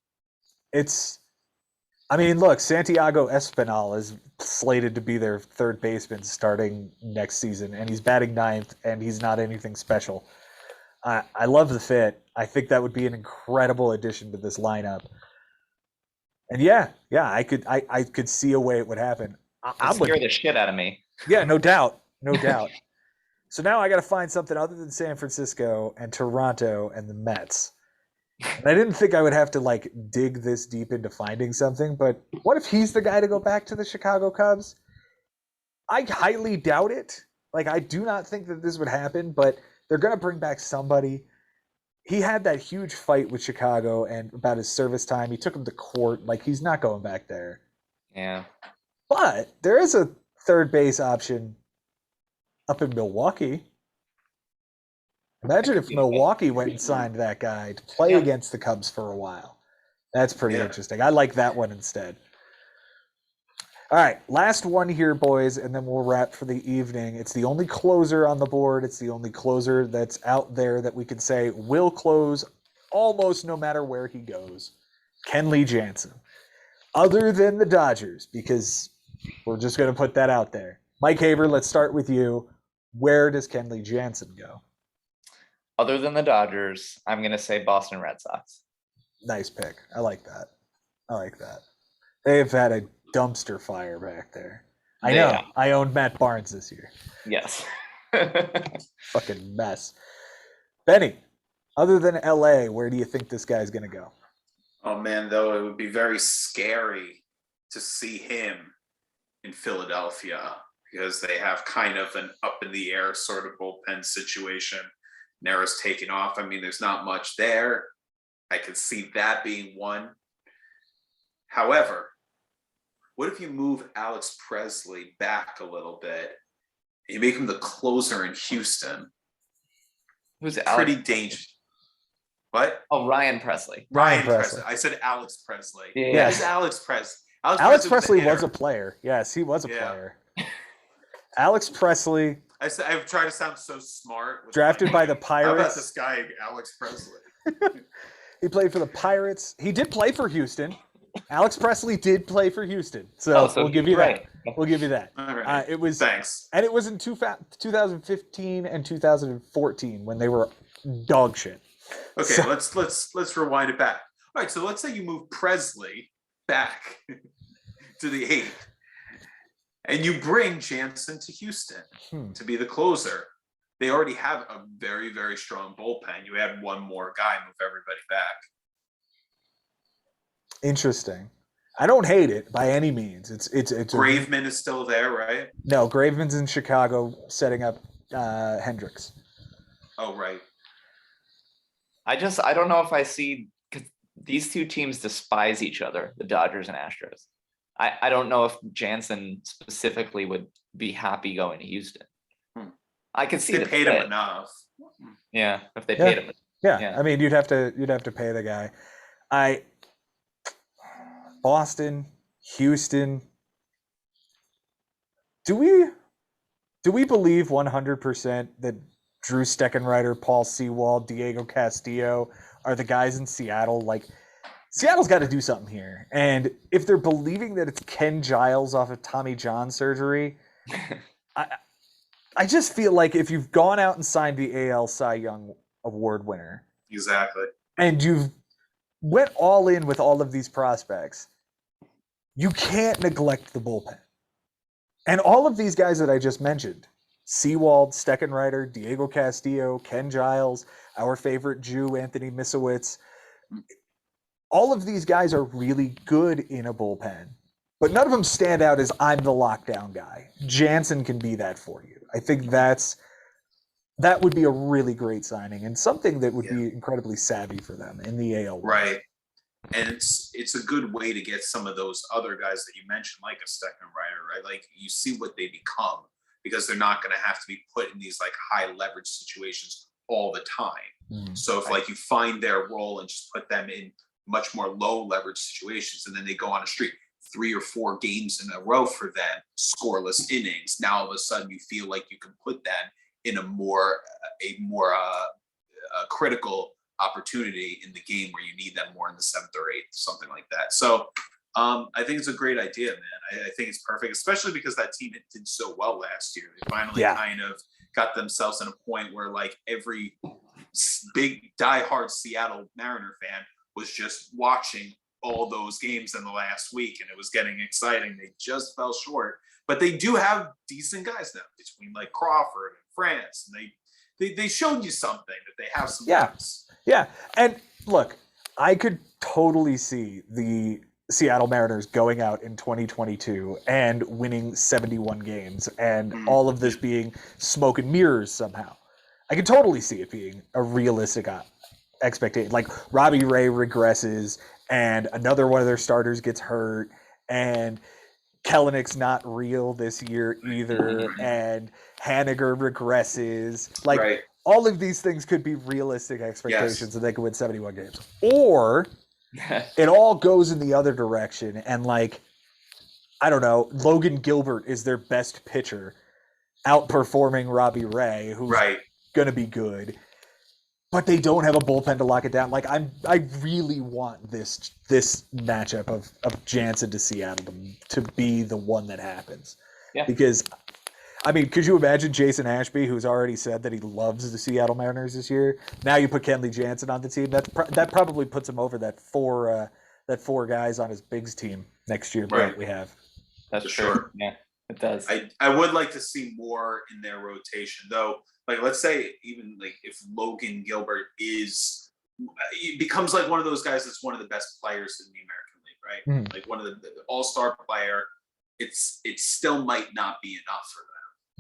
Look, Santiago Espinal is slated to be their third baseman starting next season, and he's batting ninth, and he's not anything special. I love the fit. I think that would be an incredible addition to this lineup. And I could see a way it would happen. It'd scare the shit out of me. Yeah, no doubt. So now I got to find something other than San Francisco and Toronto and the Mets. And I didn't think I would have to dig this deep into finding something, but what if he's the guy to go back to the Chicago Cubs? I highly doubt it. I do not think that this would happen, but they're going to bring back somebody. He had that huge fight with Chicago and about his service time. He took him to court. He's not going back there. Yeah. But there is a third base option up in Milwaukee. Imagine if Milwaukee went and signed that guy to play against the Cubs for a while. That's pretty interesting. I like that one instead. All right, last one here, boys, and then we'll wrap for the evening. It's the only closer on the board. It's the only closer that's out there that we can say will close almost no matter where he goes. Kenley Jansen. Other than the Dodgers, because we're just going to put that out there. Mike Haber, let's start with you. Where does Kenley Jansen go? Other than the Dodgers, I'm going to say Boston Red Sox. Nice pick. I like that. They've had a dumpster fire back there. I know. I owned Matt Barnes this year. Yes. Fucking mess. Benny, other than LA, where do you think this guy's going to go? Oh, man, though, it would be very scary to see him in Philadelphia because they have kind of an up-in-the-air sort of bullpen situation. Nera's taken off. I mean, there's not much there. I could see that being one. However, what if you move Alex Presley back a little bit and you make him the closer in Houston? Who's Alex? Pretty dangerous. What? Oh, Ryan Presley. Ryan Presley. I said Alex Presley. Yeah. Yes. It's Alex Presley. Alex Presley was a player. Yes, he was a player. Alex Presley. I've tried to sound so smart. Drafted by the Pirates. How about this guy, Alex Presley? He played for the Pirates. He did play for Houston. Alex Presley did play for Houston. So we'll give you that. We'll give you that. All right. It was Thanks. And it was in 2015 and 2014 when they were dog shit. Okay, so, let's rewind it back. All right, so let's say you move Presley back to the 8th, and you bring Jansen to Houston to be the closer. They already have a very, very strong bullpen. You add one more guy, move everybody back. Interesting. I don't hate it by any means. It's Graveman is still there, right? No, Graveman's in Chicago setting up Hendricks. Oh, right. I don't know if I see, because these two teams despise each other, the Dodgers and Astros. I don't know if Jansen specifically would be happy going to Houston. I could see they paid him enough. Yeah, if they paid him. Yeah, I mean, you'd have to pay the guy. Boston, Houston. Do we believe 100% that Drew Steckenrider, Paul Sewald, Diego Castillo are the guys in Seattle? Like, Seattle's got to do something here. And if they're believing that it's Ken Giles off of Tommy John surgery, I just feel like if you've gone out and signed the AL Cy Young Award winner, exactly, and you've went all in with all of these prospects, you can't neglect the bullpen. And all of these guys that I just mentioned, Sewald, Steckenrider, Diego Castillo, Ken Giles, our favorite Jew, Anthony Misowitz, all of these guys are really good in a bullpen, but none of them stand out as I'm the lockdown guy. Jansen can be that for you. I think that would be a really great signing and something that would be incredibly savvy for them in the AL. Right. And it's a good way to get some of those other guys that you mentioned, like a Steckenrider, right? Like, you see what they become because they're not going to have to be put in these like high leverage situations all the time. So if like you find their role and just put them in much more low leverage situations, and then they go on a streak 3 or 4 games in a row for them, scoreless innings, now all of a sudden you feel like you can put them in a more critical opportunity in the game where you need them more in the 7th or 8th, something like that. So I think it's a great idea, man. I think it's perfect, especially because that team did so well last year. They finally kind of got themselves in a point where like every big diehard Seattle Mariner fan was just watching all those games in the last week, and it was getting exciting. They just fell short, but they do have decent guys now between like Crawford and France, and they showed you something that they have some guys. Yeah, and look, I could totally see the Seattle Mariners going out in 2022 and winning 71 games and all of this being smoke and mirrors somehow. I could totally see it being a realistic expectation. Like Robbie Ray regresses and another one of their starters gets hurt and Kellenick's not real this year either and Haniger regresses. Like all of these things could be realistic expectations and they could win 71 games. Or it all goes in the other direction and like, I don't know, Logan Gilbert is their best pitcher outperforming Robbie Ray, who's going to be good, but they don't have a bullpen to lock it down. Like I really want this matchup of Jansen to Seattle to be the one that happens. Yeah. Because I mean, could you imagine Jason Ashby, who's already said that he loves the Seattle Mariners this year? Now you put Kenley Jansen on the team. That probably puts him over that four guys on his Bigs team next year Right. that we have. That's For true. sure. Yeah, it does. I would like to see more in their rotation, though. Like, let's say even like if Logan Gilbert he becomes like one of those guys that's one of the best players in the American League, right? Mhm. Like one of the all-star player. It still might not be enough for them.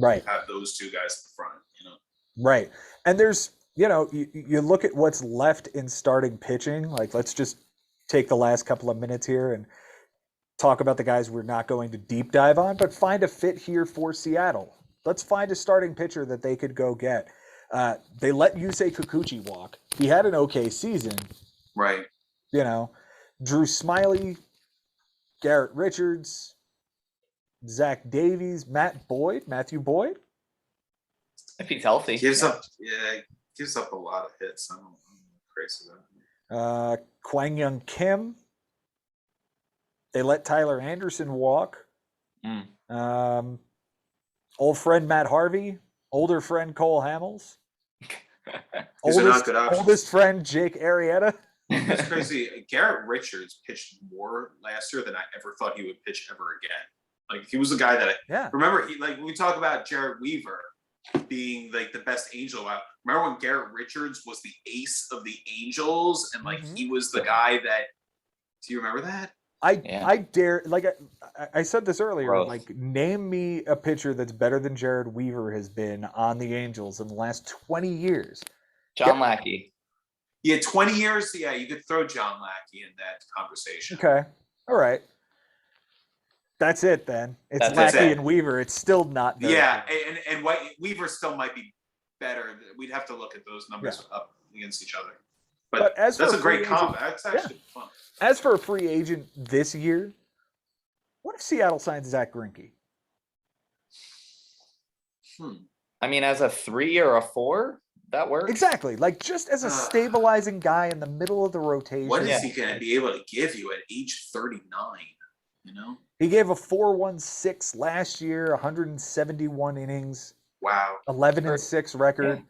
Right. To have those two guys in front, Right. And there's, you look at what's left in starting pitching. Like, let's just take the last couple of minutes here and talk about the guys we're not going to deep dive on, but find a fit here for Seattle. Let's find a starting pitcher that they could go get. They let Yusei Kikuchi walk. He had an okay season. Right. Drew Smiley, Garrett Richards, Zach Davies, Matthew Boyd. If he's healthy. Gives up a lot of hits. I'm crazy about it. Kwang Young Kim. They let Tyler Anderson walk. Old friend Matt Harvey. Older friend Cole Hamels. These are not good options. Oldest friend Jake Arrieta. It's crazy. Garrett Richards pitched more last year than I ever thought he would pitch ever again. Like, he was a guy that remember, when we talk about Jared Weaver being like the best Angel out. Remember when Garrett Richards was the ace of the Angels and like he was the guy that. Do you remember that? I dare, like I said this earlier, Gross. like, name me a pitcher that's better than Jared Weaver has been on the Angels in the last 20 years. John Lackey. Yeah, 20 years. Yeah, you could throw John Lackey in that conversation. Okay. All right. That's it then. It's That's Lackey it. and Weaver. It's still not very good. and Weaver still might be better. We'd have to look at those numbers up against each other. But as that's for a great free comp. agent- That's actually fun. As for a free agent this year, what if Seattle signs Zach Greinke? I mean, as a 3 or a 4, that works. Exactly. Like, just as a stabilizing guy in the middle of the rotation. What is he going to be able to give you at age 39? He gave a 4.16 last year, 171 innings. Wow. 11-6 record.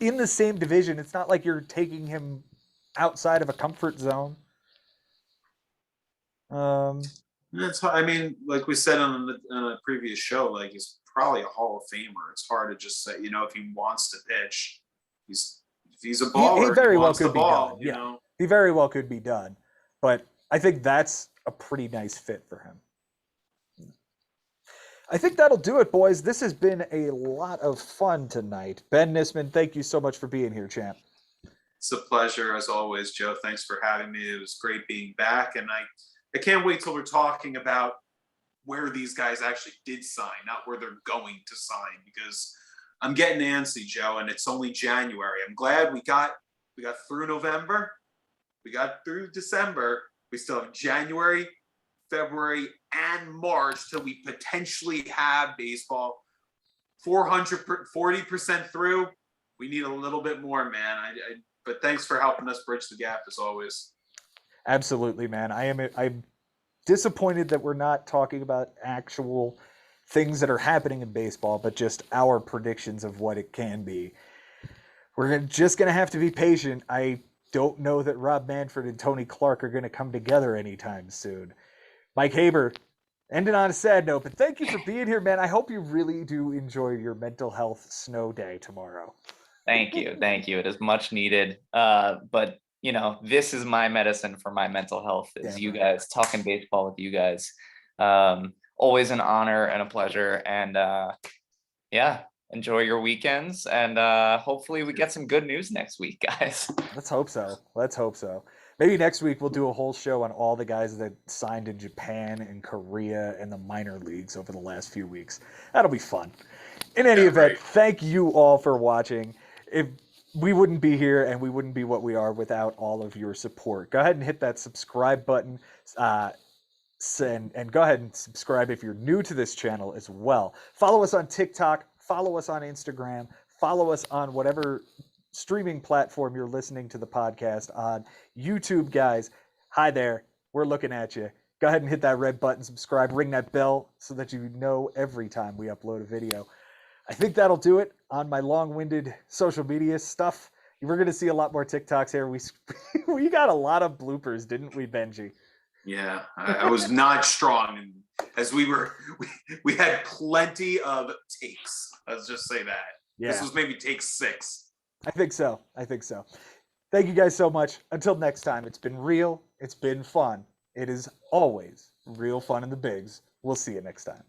In the same division. It's not like you're taking him outside of a comfort zone. I mean, like we said on a previous show, like, he's probably a Hall of Famer. It's hard to just say, if he wants to pitch, if he's a baller, he very well could could be done. Yeah, he very well could be done. But I think that's a pretty nice fit for him. I think that'll do it, boys. This has been a lot of fun tonight. Ben Nisman, thank you so much for being here, champ. It's a pleasure, as always, Joe. Thanks for having me. It was great being back. And I can't wait till we're talking about where these guys actually did sign, not where they're going to sign, because I'm getting antsy, Joe, and it's only January. I'm glad we got through November. We got through December. We still have January, February, and March till we potentially have baseball. 440% through. We need a little bit more, man. But thanks for helping us bridge the gap, as always. Absolutely, man. I'm disappointed that we're not talking about actual things that are happening in baseball, but just our predictions of what it can be. We're just going to have to be patient. I don't know that Rob Manfred and Tony Clark are going to come together anytime soon. Mike Haber, ending on a sad note, but thank you for being here, man. I hope you really do enjoy your mental health snow day tomorrow. Thank you. It is much needed. But this is my medicine for my mental health, is you guys, talking baseball with you guys. Always an honor and a pleasure. And enjoy your weekends. And hopefully we get some good news next week, guys. Let's hope so. Maybe next week we'll do a whole show on all the guys that signed in Japan and Korea and the minor leagues over the last few weeks. That'll be fun. In any event, thank you all for watching. If we wouldn't be here and we wouldn't be what we are without all of your support. Go ahead and hit that subscribe button and go ahead and subscribe if you're new to this channel as well. Follow us on TikTok, follow us on Instagram, follow us on whatever streaming platform you're listening to the podcast on. YouTube, guys, hi there. We're looking at you. Go ahead and hit that red button, subscribe, ring that bell so that you know every time we upload a video. I think that'll do it on my long-winded social media stuff. We're going to see a lot more TikToks here. We got a lot of bloopers, didn't we, Benji? Yeah, I was not strong as we had plenty of takes. Let's just say that. Yeah. This was maybe take 6. I think so. Thank you guys so much. Until next time, it's been real. It's been fun. It is always real fun in the bigs. We'll see you next time.